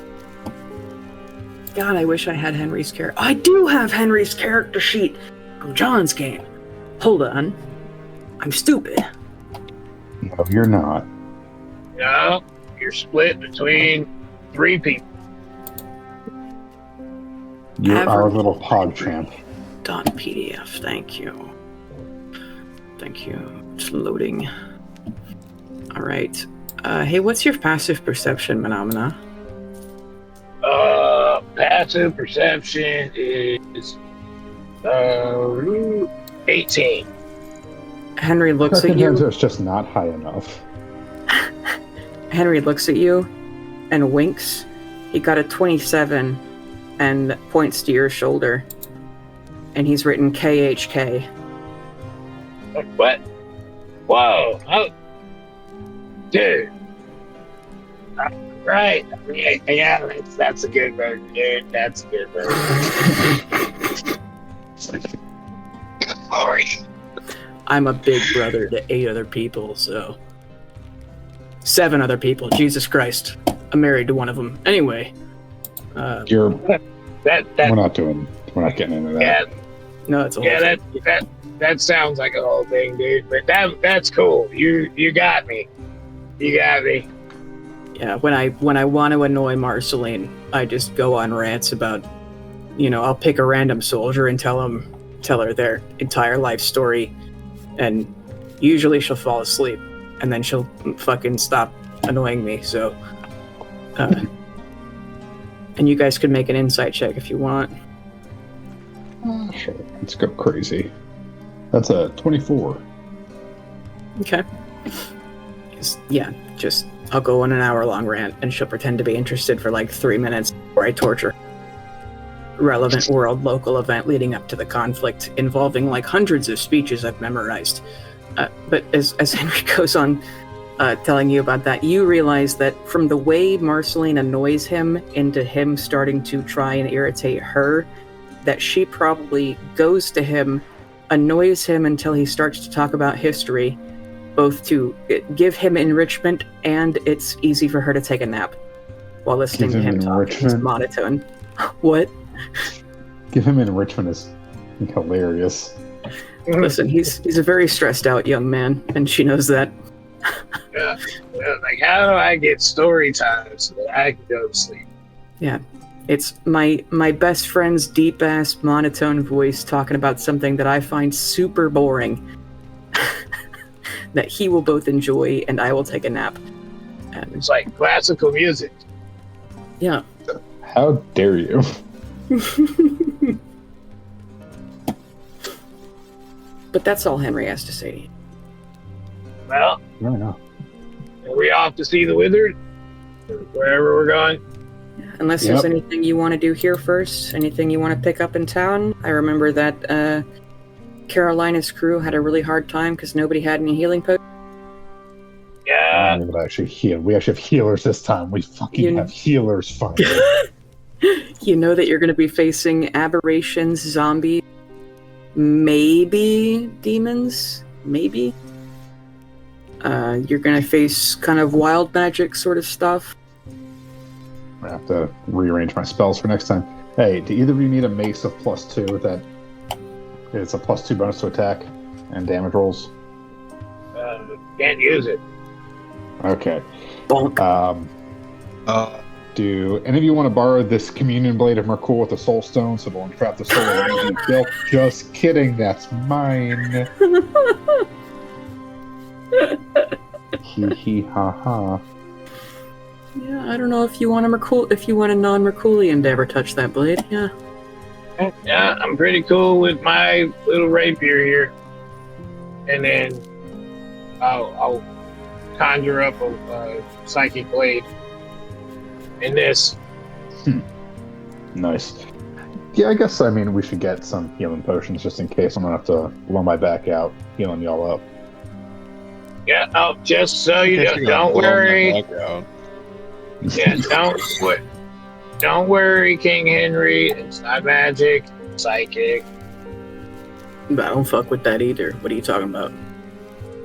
Speaker 2: God, I wish I had Henry's character. I do have Henry's character sheet from John's game. Hold on. I'm stupid.
Speaker 3: No, you're not.
Speaker 1: No, you're split between 3 people.
Speaker 3: You're our little pog champ.
Speaker 2: .pdf, thank you. Thank you. It's loading. Alright. Hey, what's your passive perception, Phenomena?
Speaker 1: Passive perception is 18.
Speaker 2: Henry looks at you.
Speaker 3: It's just not high enough.
Speaker 2: Henry looks at you and winks. He got a 27 and points to your shoulder. And he's written KHK.
Speaker 1: What? Whoa. Oh. Dude. Right. Yeah, that's a good burger, dude. That's a good burger. Sorry.
Speaker 2: I'm a big brother to 8 other people, so... 7 other people. Jesus Christ. I'm married to one of them. Anyway.
Speaker 3: We're not getting into that.
Speaker 1: Yeah,
Speaker 2: No, that's a whole thing.
Speaker 1: that sounds like a whole thing, dude. But that's cool. You got me. You got me.
Speaker 2: Yeah, when I want to annoy Marceline, I just go on rants about, I'll pick a random soldier and tell her their entire life story, and usually she'll fall asleep, and then she'll fucking stop annoying me. So, and you guys could make an insight check if you want.
Speaker 3: Sure, let's go crazy. That's a 24.
Speaker 2: Okay. I'll go on an hour-long rant, and she'll pretend to be interested for like 3 minutes before I torture her. Relevant world local event leading up to the conflict, involving like hundreds of speeches I've memorized. But as Henry goes on telling you about that, you realize that from the way Marceline annoys him into him starting to try and irritate her, that she probably goes to him, annoys him until he starts to talk about history, both to give him enrichment, and it's easy for her to take a nap while listening to him talk. It's monotone. What?
Speaker 3: Give him enrichment is hilarious.
Speaker 2: Listen, he's a very stressed out young man, and she knows that.
Speaker 1: Yeah, like, how do I get story time so that I can go to sleep?
Speaker 2: Yeah. It's my best friend's deep-ass monotone voice talking about something that I find super boring that he will both enjoy and I will take a nap. And
Speaker 1: it's like classical music.
Speaker 2: Yeah.
Speaker 3: How dare you?
Speaker 2: But that's all Henry has to say to you.
Speaker 1: Well,
Speaker 3: I know.
Speaker 1: Are we off to see the wizard? Wherever we're going?
Speaker 2: Unless there's anything you want to do here first, anything you want to pick up in town. I remember that Carolina's crew had a really hard time because nobody had any healing potions.
Speaker 1: Yeah.
Speaker 3: We actually heal. We actually have healers this time. We fucking have healers finally.
Speaker 2: You know that you're going to be facing aberrations, zombies, maybe demons, maybe. You're going to face kind of wild magic sort of stuff.
Speaker 3: I have to rearrange my spells for next time. Hey, do either of you need a mace of +2 that it's a +2 bonus to attack and damage rolls?
Speaker 1: Can't use it.
Speaker 3: Okay.
Speaker 2: Bonk.
Speaker 3: Do any of you want to borrow this communion blade of Merkul with the soul stone so it'll entrap the soul of anything built? Just kidding, that's mine. Hee hee ha ha.
Speaker 2: Yeah, I don't know if you want a non-Merkulian to ever touch that blade. Yeah.
Speaker 1: Yeah, I'm pretty cool with my little rapier here. And then I'll conjure up a psychic blade. And this.
Speaker 3: Nice. Yeah, I guess, I mean, we should get some healing potions just in case I'm going to have to blow my back out healing y'all up.
Speaker 1: Yeah, just so you
Speaker 4: Guess
Speaker 1: know,
Speaker 4: you're gonna
Speaker 1: don't
Speaker 4: blow my
Speaker 1: worry.
Speaker 4: back out.
Speaker 1: Yeah, don't worry, King Henry. It's not magic, it's psychic.
Speaker 2: But I don't fuck with that either. What are you talking about?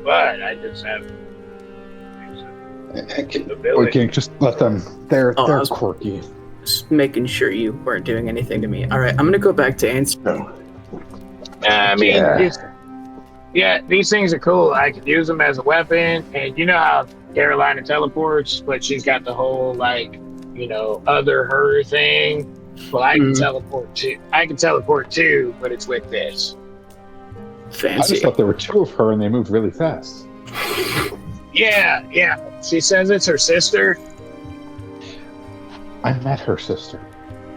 Speaker 1: But I just have
Speaker 3: We
Speaker 1: ability.
Speaker 3: can't just let them. They're
Speaker 2: Oh, I was-
Speaker 3: quirky.
Speaker 2: Just making sure you weren't doing anything to me. All right, I'm gonna go back to answer.
Speaker 3: No.
Speaker 1: I mean,
Speaker 3: Yeah.
Speaker 1: these things are cool. I could use them as a weapon, and you know how Carolina teleports, but she's got the whole other her thing. Well, I can teleport too. But it's with this.
Speaker 3: I
Speaker 2: Fancy.
Speaker 3: just thought there were two of her and they moved really fast.
Speaker 1: Yeah. She says it's her sister.
Speaker 3: I met her sister.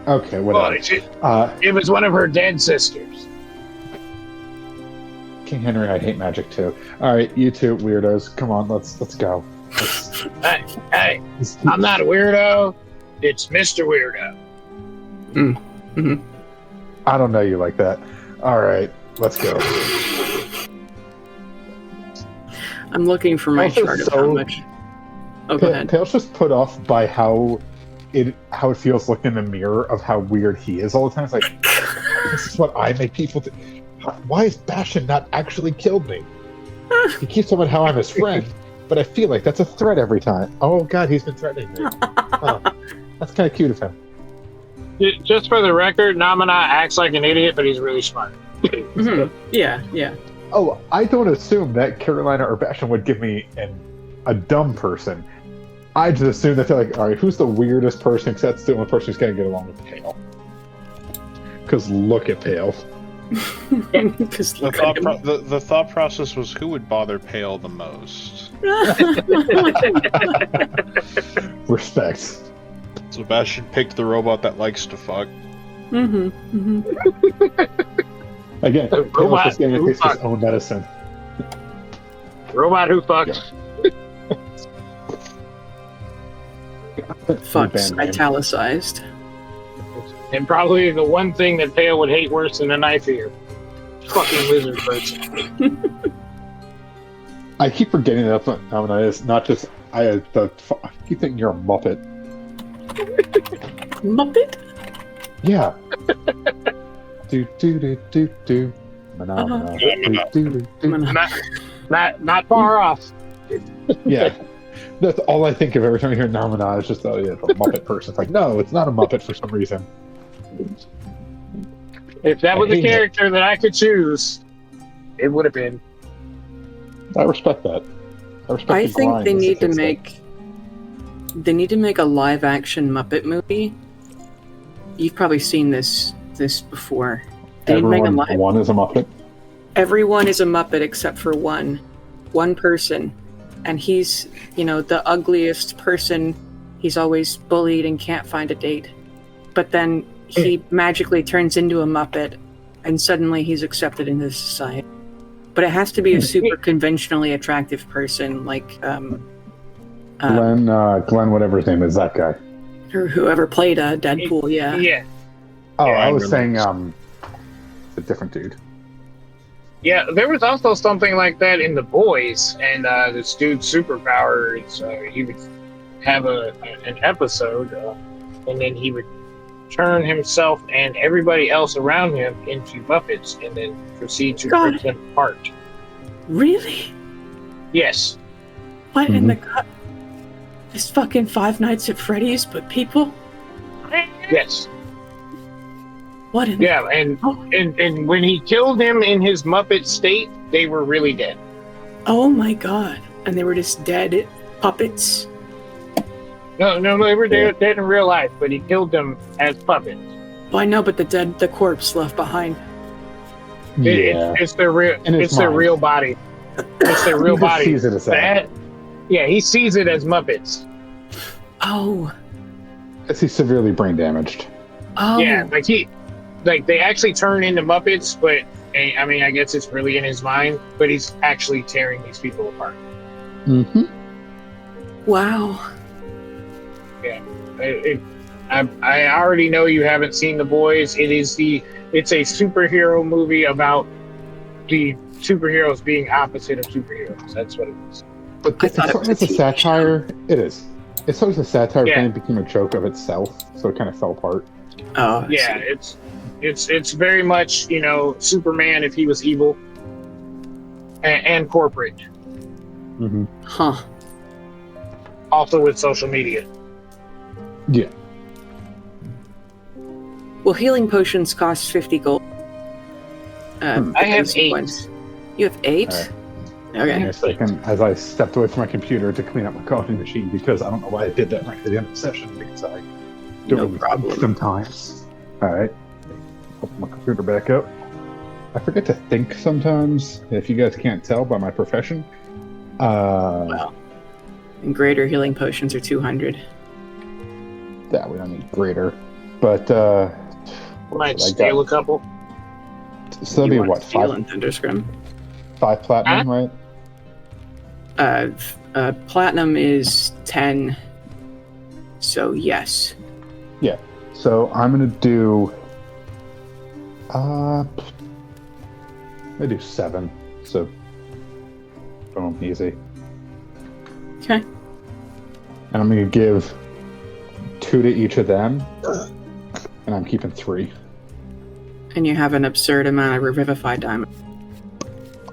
Speaker 3: Okay,
Speaker 1: Well,
Speaker 3: whatever.
Speaker 1: it was one of her dead sisters.
Speaker 3: King Henry, I hate magic too. All right, you two weirdos, come on, let's go.
Speaker 1: Hey, I'm not a weirdo. It's Mr. Weirdo.
Speaker 3: I don't know you like that. All right, let's go.
Speaker 2: I'm looking for my
Speaker 3: Also,
Speaker 2: chart of
Speaker 3: so-
Speaker 2: how much. Oh, go ahead.
Speaker 3: Pale's just put off by how it feels looking in the mirror of how weird he is all the time. It's like, this is what I make people do. Why has Bastion not actually killed me? He keeps talking about how I'm his friend, but I feel like that's a threat every time. Oh god, he's been threatening me. Oh, that's kind of cute of him.
Speaker 1: Just for the record, Namina acts like an idiot, but he's really smart.
Speaker 2: Mhm. Yeah.
Speaker 3: Oh, I don't assume that Carolina or Bastion would give me a dumb person. I just assume that they're like, all right, who's the weirdest person? Because that's the only person who's going to get along with Pale. Because look at Pale.
Speaker 2: Because
Speaker 4: The the thought process was who would bother Pale the most.
Speaker 3: Respect.
Speaker 4: Sebastian picked the robot that likes to fuck.
Speaker 3: Again,
Speaker 1: The
Speaker 3: Pale's
Speaker 1: robot
Speaker 3: just getting a
Speaker 1: who
Speaker 3: taste of his
Speaker 1: fucks.
Speaker 3: own medicine.
Speaker 1: Robot who fucks.
Speaker 2: Fucks
Speaker 3: Band name.
Speaker 2: italicized.
Speaker 1: And probably the one thing that Pale would hate worse than a knife ear. Fucking lizard person.
Speaker 3: I keep forgetting that phenomenon is not just I keep thinking you're a Muppet.
Speaker 2: Muppet?
Speaker 3: Yeah. do do do do do. Phenomena. Do, do, do, do.
Speaker 1: Not far off.
Speaker 3: Yeah. That's all I think of every time I hear Nomina. It's just the Muppet person. It's like, no, it's not a Muppet for some reason.
Speaker 1: If that was
Speaker 3: I
Speaker 1: a
Speaker 3: hate it.
Speaker 1: character that I could choose, it would have been.
Speaker 3: I respect that.
Speaker 2: I
Speaker 3: the
Speaker 2: think
Speaker 3: grind,
Speaker 2: they
Speaker 3: as the
Speaker 2: need to
Speaker 3: kids say.
Speaker 2: make a live action Muppet movie. You've probably seen this before. They need to make a
Speaker 3: Everyone,
Speaker 2: live.
Speaker 3: one is a Muppet.
Speaker 2: Everyone is a Muppet except for one person, and he's the ugliest person. He's always bullied and can't find a date, but then he magically turns into a Muppet, and suddenly he's accepted into society. But it has to be a super conventionally attractive person, like
Speaker 3: Glenn, whatever his name is, that guy.
Speaker 2: or whoever played Deadpool. Yeah.
Speaker 1: Yeah.
Speaker 3: Oh,
Speaker 1: Yeah,
Speaker 3: I
Speaker 1: I
Speaker 3: was saying,
Speaker 4: remember.
Speaker 3: a different dude.
Speaker 1: Yeah, there was also something like that in The Boys, and this dude's superpower is he would have an episode, and then he would turn himself and everybody else around him into Muppets, and then proceed to
Speaker 2: God.
Speaker 1: rip them apart.
Speaker 2: Really?
Speaker 1: Yes.
Speaker 2: What in the god? This fucking Five Nights at Freddy's, but people?
Speaker 1: Yes.
Speaker 2: What in
Speaker 1: Yeah, and when he killed him in his Muppet state, they were really dead.
Speaker 2: Oh my god. And they were just dead puppets.
Speaker 1: No, they were dead in real life, but he killed them as puppets.
Speaker 2: Well, I know, but the corpse left behind.
Speaker 3: Yeah.
Speaker 1: It's their real.
Speaker 3: In his
Speaker 1: It's their
Speaker 3: mind.
Speaker 1: real body. It's their real
Speaker 3: He just
Speaker 1: body.
Speaker 3: sees it as that.
Speaker 1: Yeah, he sees it as Muppets.
Speaker 2: Oh.
Speaker 3: Is he severely brain damaged?
Speaker 2: Oh.
Speaker 1: Yeah, like like they actually turn into Muppets, but I mean, I guess it's really in his mind. But he's actually tearing these people apart.
Speaker 3: Mm-hmm.
Speaker 2: Wow.
Speaker 1: Yeah, I already know you haven't seen The Boys. It's a superhero movie about the superheroes being opposite of superheroes. That's what it is.
Speaker 3: But
Speaker 2: I
Speaker 3: it's
Speaker 2: thought it
Speaker 3: sort
Speaker 2: was
Speaker 3: of
Speaker 2: a
Speaker 3: a
Speaker 2: TV
Speaker 3: satire. It is. It's sort of a satire
Speaker 1: Yeah.
Speaker 3: thing. It became a joke of itself, so it kind of fell apart.
Speaker 2: Oh, I
Speaker 1: Yeah,
Speaker 2: see.
Speaker 1: it's very much, you know, Superman if he was evil, and corporate,
Speaker 3: Mm-hmm.
Speaker 2: Huh.
Speaker 1: also with social media.
Speaker 3: Yeah.
Speaker 2: Well, healing potions cost 50 gold.
Speaker 1: I have
Speaker 2: basic
Speaker 1: 8.
Speaker 2: ones. You have 8?
Speaker 3: All right. Give
Speaker 2: Okay.
Speaker 3: me a second as I stepped away from my computer to clean up my coffee machine because I don't know why I did that right at the end of the session because I do
Speaker 2: No
Speaker 3: it
Speaker 2: problem.
Speaker 3: sometimes. All right. Open my computer back up. I forget to think sometimes, if you guys can't tell by my profession.
Speaker 2: Wow. And greater healing potions are 200.
Speaker 3: Yeah, we don't need greater. But,
Speaker 1: Might
Speaker 3: I
Speaker 1: steal
Speaker 3: got-
Speaker 1: a couple.
Speaker 3: so that'd
Speaker 2: You
Speaker 3: be
Speaker 2: want
Speaker 3: what,
Speaker 2: steel
Speaker 3: 5
Speaker 2: and Thunderscrim.
Speaker 3: platinum, right?
Speaker 2: Platinum is 10. So, yes.
Speaker 3: So I'm gonna do I do 7. So boom, easy.
Speaker 2: Okay.
Speaker 3: And I'm gonna give 2 to each of them. And I'm keeping 3.
Speaker 2: And you have an absurd amount of Revivify diamond.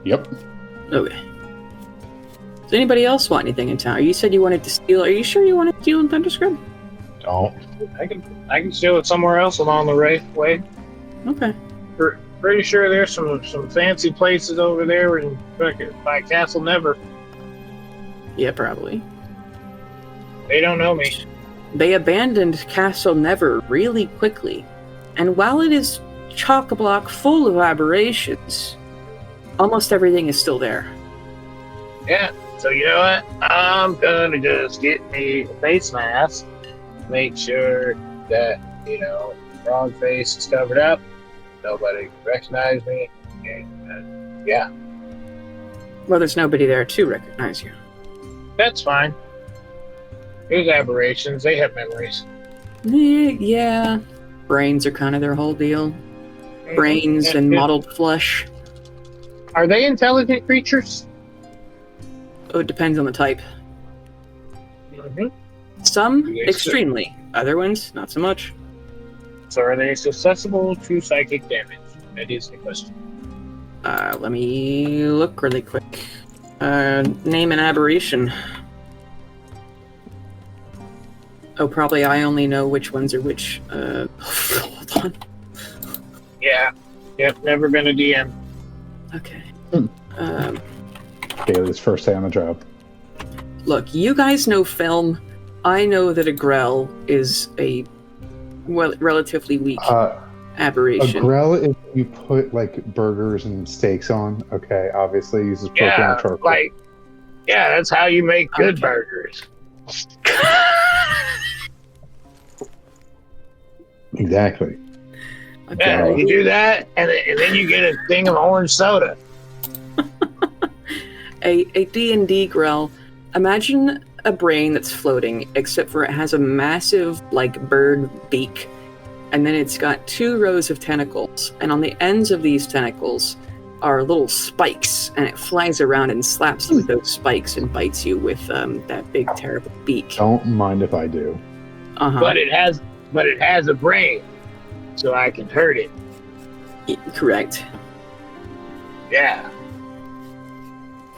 Speaker 3: Yep.
Speaker 2: Okay. Does anybody else want anything in town? You said you wanted to steal. Are you sure you wanted to steal in Thunderscrim?
Speaker 3: Don't.
Speaker 1: I can steal it somewhere else along the way.
Speaker 2: Okay.
Speaker 1: Pretty sure there's some fancy places over there in by Castle Never.
Speaker 2: Yeah, probably.
Speaker 1: They don't know me.
Speaker 2: They abandoned Castle Never really quickly, and while it is chock-a-block full of aberrations, almost everything is still there.
Speaker 1: Yeah. So you know what? I'm gonna just get me a face mask, make sure that, you know, frog face is covered up, nobody can recognize me, and yeah,
Speaker 2: Well, there's nobody there to recognize you.
Speaker 1: that's fine. There's aberrations. They have memories.
Speaker 2: Yeah. Brains are kind of their whole deal. Brains and mottled flesh.
Speaker 1: Are they intelligent creatures?
Speaker 2: Oh, it depends on the type.
Speaker 1: Mm-hmm.
Speaker 2: Some,
Speaker 1: Yes, sir.
Speaker 2: extremely. Other ones, not so much.
Speaker 1: So are they susceptible to psychic damage? That is the question.
Speaker 2: Let me look really quick. Name an aberration. Oh, probably I only know which ones are which. Hold on.
Speaker 1: Yeah. Yep. Never been a DM.
Speaker 2: Okay.
Speaker 3: Hmm. Bailey's first day on the job.
Speaker 2: Look, you guys know film. I know that a Grell is a relatively weak
Speaker 3: A
Speaker 2: aberration.
Speaker 3: grill is you put like burgers and steaks on. Okay, obviously uses propane
Speaker 1: Yeah.
Speaker 3: or charcoal.
Speaker 1: Like, yeah, that's how you make good
Speaker 2: Okay.
Speaker 1: burgers.
Speaker 3: Exactly.
Speaker 2: Okay.
Speaker 1: Yeah, you do that, and then you get a thing of orange soda.
Speaker 2: A D&D Grell. Imagine a brain that's floating, except for it has a massive, like, bird beak, and then it's got 2 rows of tentacles, and on the ends of these tentacles are little spikes, and it flies around and slaps you with those spikes and bites you with that big, terrible beak.
Speaker 3: Don't mind if I do.
Speaker 2: Uh-huh.
Speaker 1: But it has a brain, so I can hurt it.
Speaker 2: Correct.
Speaker 1: Yeah.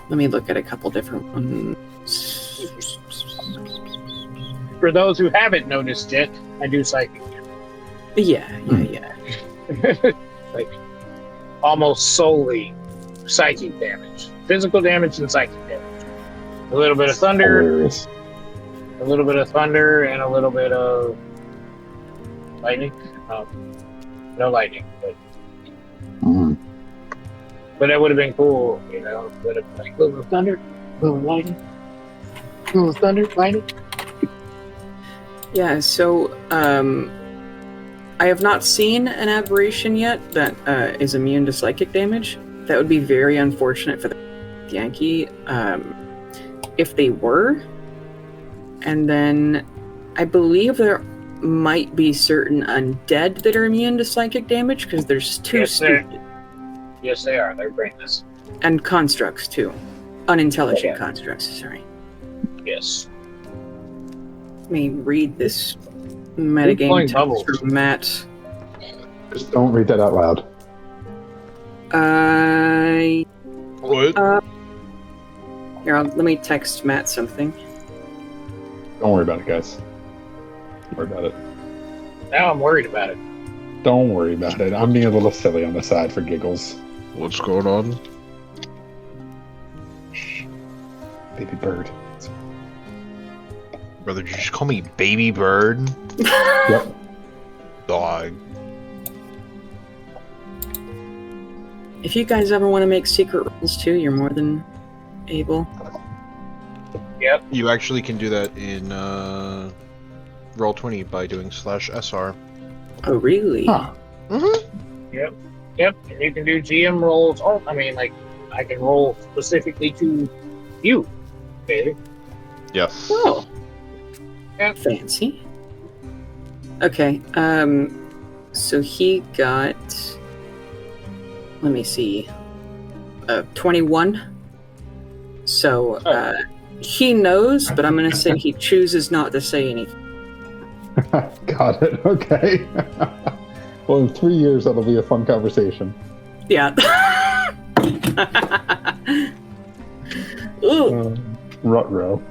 Speaker 2: Let me look at a couple different ones.
Speaker 1: For those who haven't noticed yet, I do psychic
Speaker 2: Yeah.
Speaker 1: damage. Like, almost solely psychic damage. Physical damage and psychic damage. A little bit of thunder,
Speaker 3: Hilarious.
Speaker 1: a little bit of thunder, and a little bit of lightning. No lightning,
Speaker 3: Mm.
Speaker 1: but that would have been cool, you know. Would have been like a little bit of thunder, a little lightning, a little thunder, lightning.
Speaker 2: Yeah, so, I have not seen an aberration yet that is immune to psychic damage. That would be very unfortunate for the Yankee if they were. And then I believe there might be certain undead that are immune to psychic damage because there's two
Speaker 1: Yes, they are. They're brainless.
Speaker 2: and constructs too. Unintelligent constructs, sorry.
Speaker 1: Yes.
Speaker 2: Let me read this metagame text from Matt.
Speaker 3: Just don't read that out loud.
Speaker 4: What?
Speaker 2: Here, let me text Matt something.
Speaker 3: Don't worry about it, guys. Don't worry about it.
Speaker 1: Now I'm worried about it.
Speaker 3: Don't worry about it. I'm being a little silly on the side for giggles.
Speaker 4: What's going on?
Speaker 3: Baby bird.
Speaker 4: Brother, did you just call me baby bird?
Speaker 3: Yep.
Speaker 4: Dog.
Speaker 2: If you guys ever want to make secret rolls too, you're more than able.
Speaker 1: Yep.
Speaker 4: You actually can do that in Roll20 by doing /SR.
Speaker 2: Oh, really?
Speaker 3: Huh.
Speaker 4: Mm-hmm.
Speaker 1: Yep. And you can do GM rolls. Oh, I mean, like, I can roll specifically to you, baby.
Speaker 4: Yes.
Speaker 2: Oh.
Speaker 1: Yep.
Speaker 2: Fancy. Okay, so he got, let me see, 21. So, he knows, but I'm gonna say he chooses not to say anything.
Speaker 3: Got it. Okay. Well, in 3 years, that'll be a fun conversation.
Speaker 2: Yeah. Ooh.
Speaker 3: Rutro.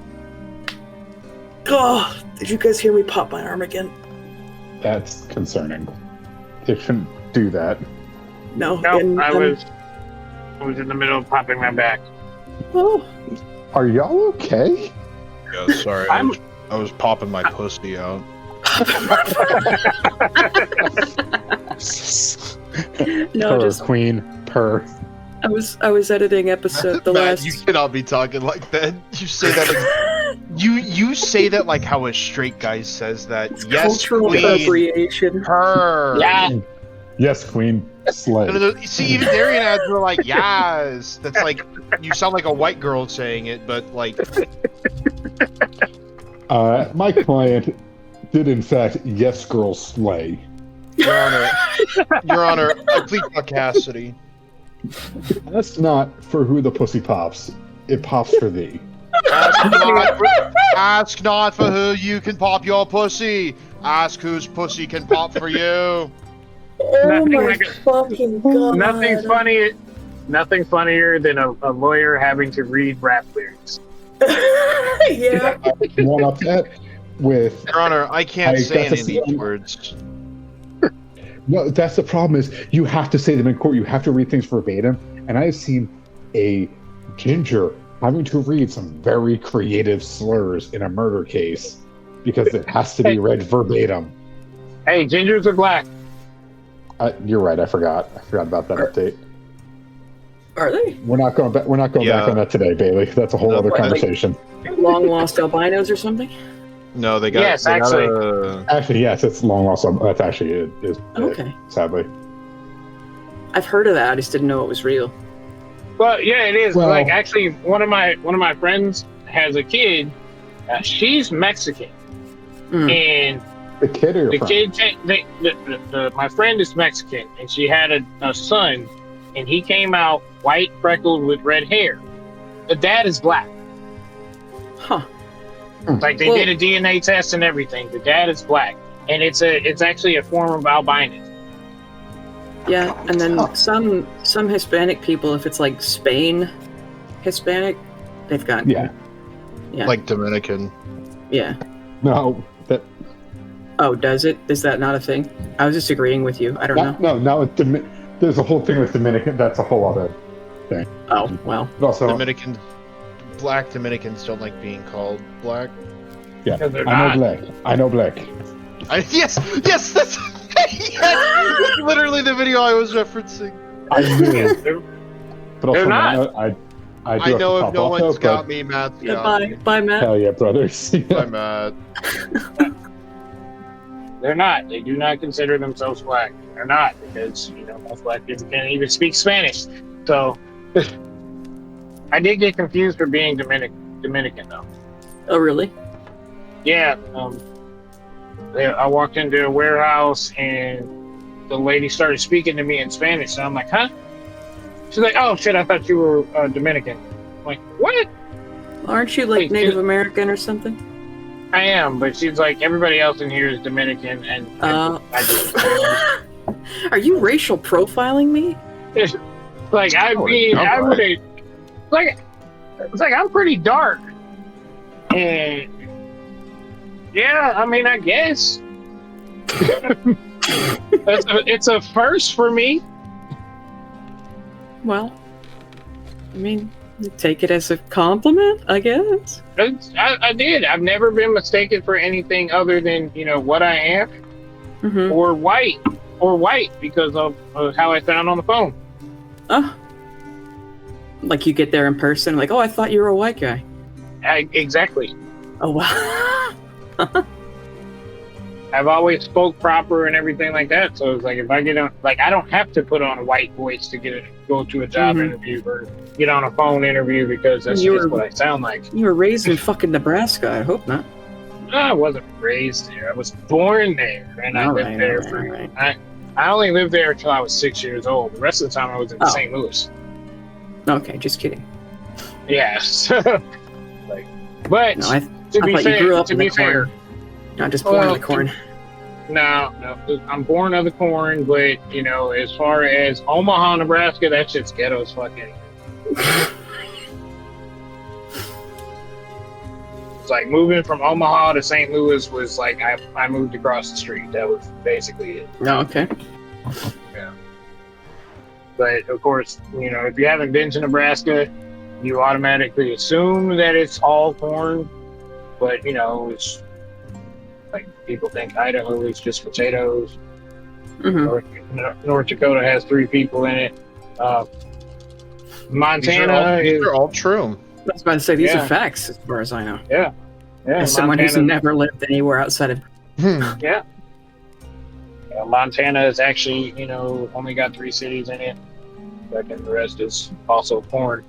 Speaker 2: Oh, did you guys hear me pop my arm again?
Speaker 3: That's concerning. They shouldn't do that.
Speaker 2: No.
Speaker 1: No,
Speaker 2: and,
Speaker 1: I was in the middle of popping my back.
Speaker 2: Oh.
Speaker 3: Are y'all okay?
Speaker 4: Yeah, sorry. I was popping my pussy out.
Speaker 2: No,
Speaker 3: Per
Speaker 2: just
Speaker 3: queen. Per.
Speaker 2: I was editing episode the
Speaker 4: Matt,
Speaker 2: last.
Speaker 4: you cannot be talking like that. You say that. You say that like how a straight guy says that. Yes,
Speaker 2: Cultural
Speaker 4: queen.
Speaker 2: appropriation.
Speaker 4: Her.
Speaker 1: Yeah.
Speaker 3: Yes, queen. Slay.
Speaker 4: No, see, even Darian ads were like, yes. That's like, you sound like a white girl saying it, but like.
Speaker 3: My client did, in fact, yes, girl, slay.
Speaker 4: Your Honor, I plead for Cassidy.
Speaker 3: That's not for who the pussy pops. It pops for thee.
Speaker 4: Ask not for who you can pop your pussy. Ask whose pussy can pop for you.
Speaker 2: Oh
Speaker 1: Nothing
Speaker 2: my
Speaker 1: like it.
Speaker 2: fucking god!
Speaker 1: Nothing funnier than a lawyer having to read rap lyrics.
Speaker 2: Yeah.
Speaker 3: One up that with.
Speaker 4: Your Honor, I can't say
Speaker 3: that's
Speaker 4: any of
Speaker 3: a-
Speaker 4: these words.
Speaker 3: No, that's the problem is you have to say them in court. You have to read things verbatim. And I've seen a ginger having to read some very creative slurs in a murder case because it has to be read verbatim.
Speaker 1: Hey, gingers are black.
Speaker 3: You're right. I forgot about that update.
Speaker 2: Are they
Speaker 3: We're not going back. We're not going back on that today, Bailey. That's a whole other
Speaker 2: like-
Speaker 3: conversation.
Speaker 2: long lost albinos or something?
Speaker 4: No, they got.
Speaker 1: Yes,
Speaker 4: they
Speaker 1: actually.
Speaker 4: Got
Speaker 3: Actually, yes, it's long lost. That's actually it. Is
Speaker 2: Okay.
Speaker 3: sadly.
Speaker 2: I've heard of that. I just didn't know it was real.
Speaker 1: Well, yeah, it is.
Speaker 3: Well-
Speaker 1: Like, actually, one of my friends has a kid. She's Mexican, and
Speaker 3: The kid or your
Speaker 1: the
Speaker 3: friend?
Speaker 1: kid, my friend is Mexican, and she had a son, and he came out white, freckled, with red hair. The dad is black.
Speaker 2: Huh.
Speaker 1: Like they did a DNA test and everything. The dad is black, and it's actually a form of albinism.
Speaker 2: Yeah, and then some Hispanic people, if it's like Spain Hispanic, they've got
Speaker 3: Yeah.
Speaker 2: Yeah.
Speaker 4: like Dominican.
Speaker 2: Yeah.
Speaker 3: No. That.
Speaker 2: Oh, does it? Is that not a thing? I was just agreeing with you. I don't know.
Speaker 3: No. With there's a whole thing with Dominican. That's a whole other thing.
Speaker 2: Oh, well.
Speaker 3: But also,
Speaker 4: Black Dominicans don't like being called black.
Speaker 3: yeah,
Speaker 1: Because they're
Speaker 3: I
Speaker 1: not.
Speaker 3: know black.
Speaker 4: Yes, that's yes, literally the video I was referencing.
Speaker 3: I knew.
Speaker 1: They're-
Speaker 3: But also,
Speaker 1: They're not.
Speaker 3: I
Speaker 4: I know if no one's got
Speaker 3: got
Speaker 4: me, Matt's
Speaker 2: Yeah,
Speaker 4: got me.
Speaker 2: bye, Matt.
Speaker 3: Hell yeah, brothers.
Speaker 4: Bye, Matt.
Speaker 1: They're not. They do not consider themselves black. They're not, because, most black people can't even speak Spanish. So, I did get confused for being Dominican, though.
Speaker 2: Oh, really?
Speaker 1: Yeah. I walked into a warehouse, and the lady started speaking to me in Spanish, and I'm like, huh? She's like, oh, shit, I thought you were Dominican. I'm like, what?
Speaker 2: Aren't you, like, Native American or something?
Speaker 1: I am, but she's like, everybody else in here is Dominican, and I just...
Speaker 2: Are you racial profiling me?
Speaker 1: Like, I mean, I would... It's like, I'm pretty dark. And... Yeah, I mean, I guess. It's a first for me.
Speaker 2: Well, I mean, take it as a compliment, I guess.
Speaker 1: I did. I've never been mistaken for anything other than, what I am, or white, because of how I sound on the phone.
Speaker 2: Oh. Like you get there in person, like, oh, I thought you were a white guy.
Speaker 1: Exactly.
Speaker 2: Oh, wow.
Speaker 1: I've always spoke proper and everything like that, so it's like, if I get on, like, I don't have to put on a white voice to go to a job interview or get on a phone interview, because that's just what I sound like.
Speaker 2: You were raised in fucking Nebraska, I hope not.
Speaker 1: No, I wasn't raised there. I was born there, and I lived there I only lived there until I was 6 years old. The rest of the time I was in St. Louis.
Speaker 2: Okay, just kidding.
Speaker 1: Yeah. But
Speaker 2: no,
Speaker 1: to be fair,
Speaker 2: not just born of the corn.
Speaker 1: No, I'm born of the corn, but as far as Omaha, Nebraska, that shit's ghetto as fucking. It's like moving from Omaha to St. Louis was like I moved across the street. That was basically it.
Speaker 2: Oh, okay.
Speaker 1: Yeah. But of course, if you haven't been to Nebraska, you automatically assume that it's all corn. But it's like people think Idaho is just potatoes. North Dakota has 3 people in it. Montana
Speaker 4: they're all true.
Speaker 2: I was about to say, these are facts, as far as I know.
Speaker 1: Yeah.
Speaker 2: As someone who's never lived anywhere outside of...
Speaker 1: Yeah. Montana is actually, only got 3 cities in it. And the rest is also corn.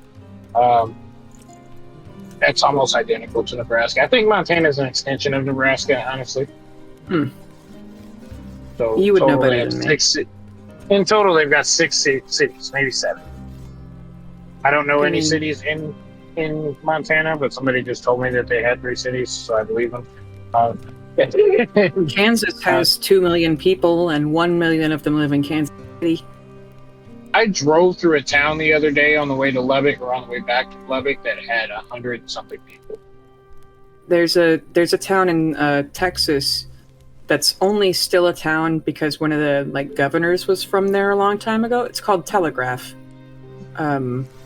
Speaker 1: That's almost identical to Nebraska. I think Montana is an extension of Nebraska, honestly. So
Speaker 2: you would know better than me.
Speaker 1: In total, they've got 6 cities, maybe 7. I don't know any cities in Montana, but somebody just told me that they had 3 cities, so I believe them.
Speaker 2: Kansas has 2 million people, and 1 million of them live in Kansas City.
Speaker 1: I drove through a town the other day on the way to Lubbock, or on the way back to Lubbock, that had 100-something people.
Speaker 2: There's a town in Texas that's only still a town because one of the governors was from there a long time ago. It's called Telegraph.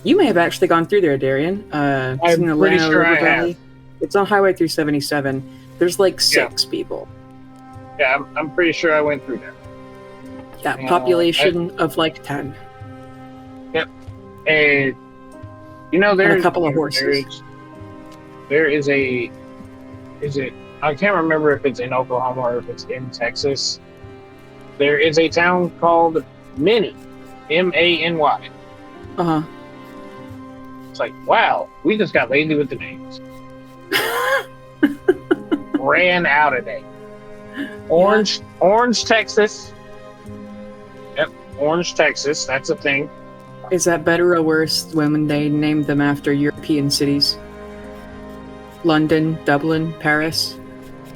Speaker 2: You may have actually gone through there, Darian.
Speaker 1: I'm pretty sure I have.
Speaker 2: It's on Highway 377. There's 6 people.
Speaker 1: Yeah, I'm pretty sure I went through there.
Speaker 2: Yeah, population of 10.
Speaker 1: Yep. And there's
Speaker 2: a couple of horses.
Speaker 1: There is a... I can't remember if it's in Oklahoma or if it's in Texas. There is a town called Many. M-A-N-Y.
Speaker 2: Uh-huh.
Speaker 1: It's like, wow, we just got lazy with the names. Ran out of names. Orange, Texas. Yep, Orange, Texas. That's a thing.
Speaker 2: Is that better or worse when they named them after European cities? London, Dublin, Paris?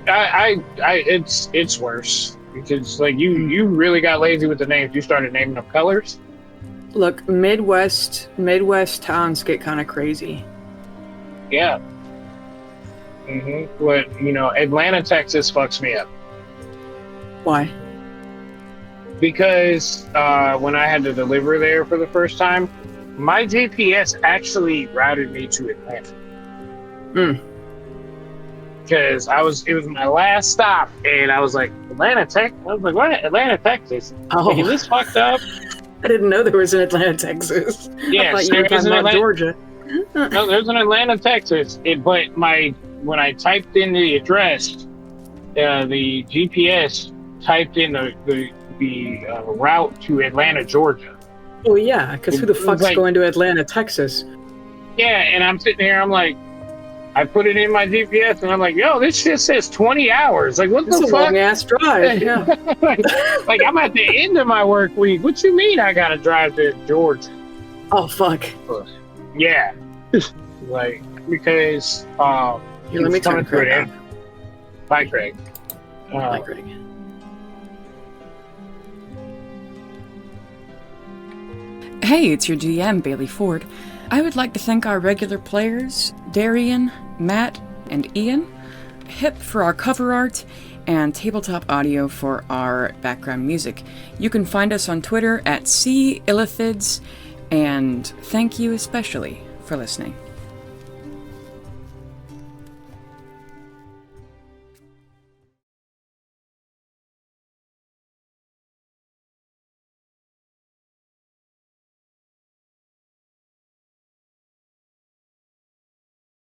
Speaker 1: It's worse. Because you really got lazy with the names. You started naming them colors.
Speaker 2: Look, Midwest towns get kind of crazy.
Speaker 1: Yeah. But Atlanta, Texas fucks me up.
Speaker 2: Why?
Speaker 1: Because when I had to deliver there for the first time, my GPS actually routed me to Atlanta. Because it was my last stop, and I was like, Atlanta, Texas? I was like, what? Atlanta, Texas?
Speaker 2: Oh.
Speaker 1: Like, is this fucked up?
Speaker 2: I didn't know there was an Atlanta, Texas.
Speaker 1: Yes,
Speaker 2: I thought you were talking about Georgia.
Speaker 1: No, there's an Atlanta, Texas. But when I typed in the address, the GPS typed in the route to Atlanta, Georgia.
Speaker 2: Oh yeah, because who the
Speaker 1: It was
Speaker 2: fuck's
Speaker 1: like-
Speaker 2: going to Atlanta, Texas?
Speaker 1: Yeah, and I'm sitting here, I'm like, I put it in my GPS, and I'm like, yo, this shit says 20 hours. Like, what
Speaker 2: It's
Speaker 1: the
Speaker 2: a
Speaker 1: fuck?
Speaker 2: long ass drive. Yeah.
Speaker 1: like, I'm at the end of my work week. What you mean I gotta drive to Georgia?
Speaker 2: Oh fuck.
Speaker 1: Yeah. Like, because
Speaker 2: Here, let me
Speaker 1: it's coming
Speaker 2: turn Craig
Speaker 1: through it.
Speaker 2: on.
Speaker 1: Bye, Craig.
Speaker 2: Hi, Craig.
Speaker 6: Hey, it's your GM, Bailey Ford. I would like to thank our regular players, Darian, Matt, and Ian, Hip for our cover art, and Tabletop Audio for our background music. You can find us on Twitter at @Illithids, and thank you especially for listening.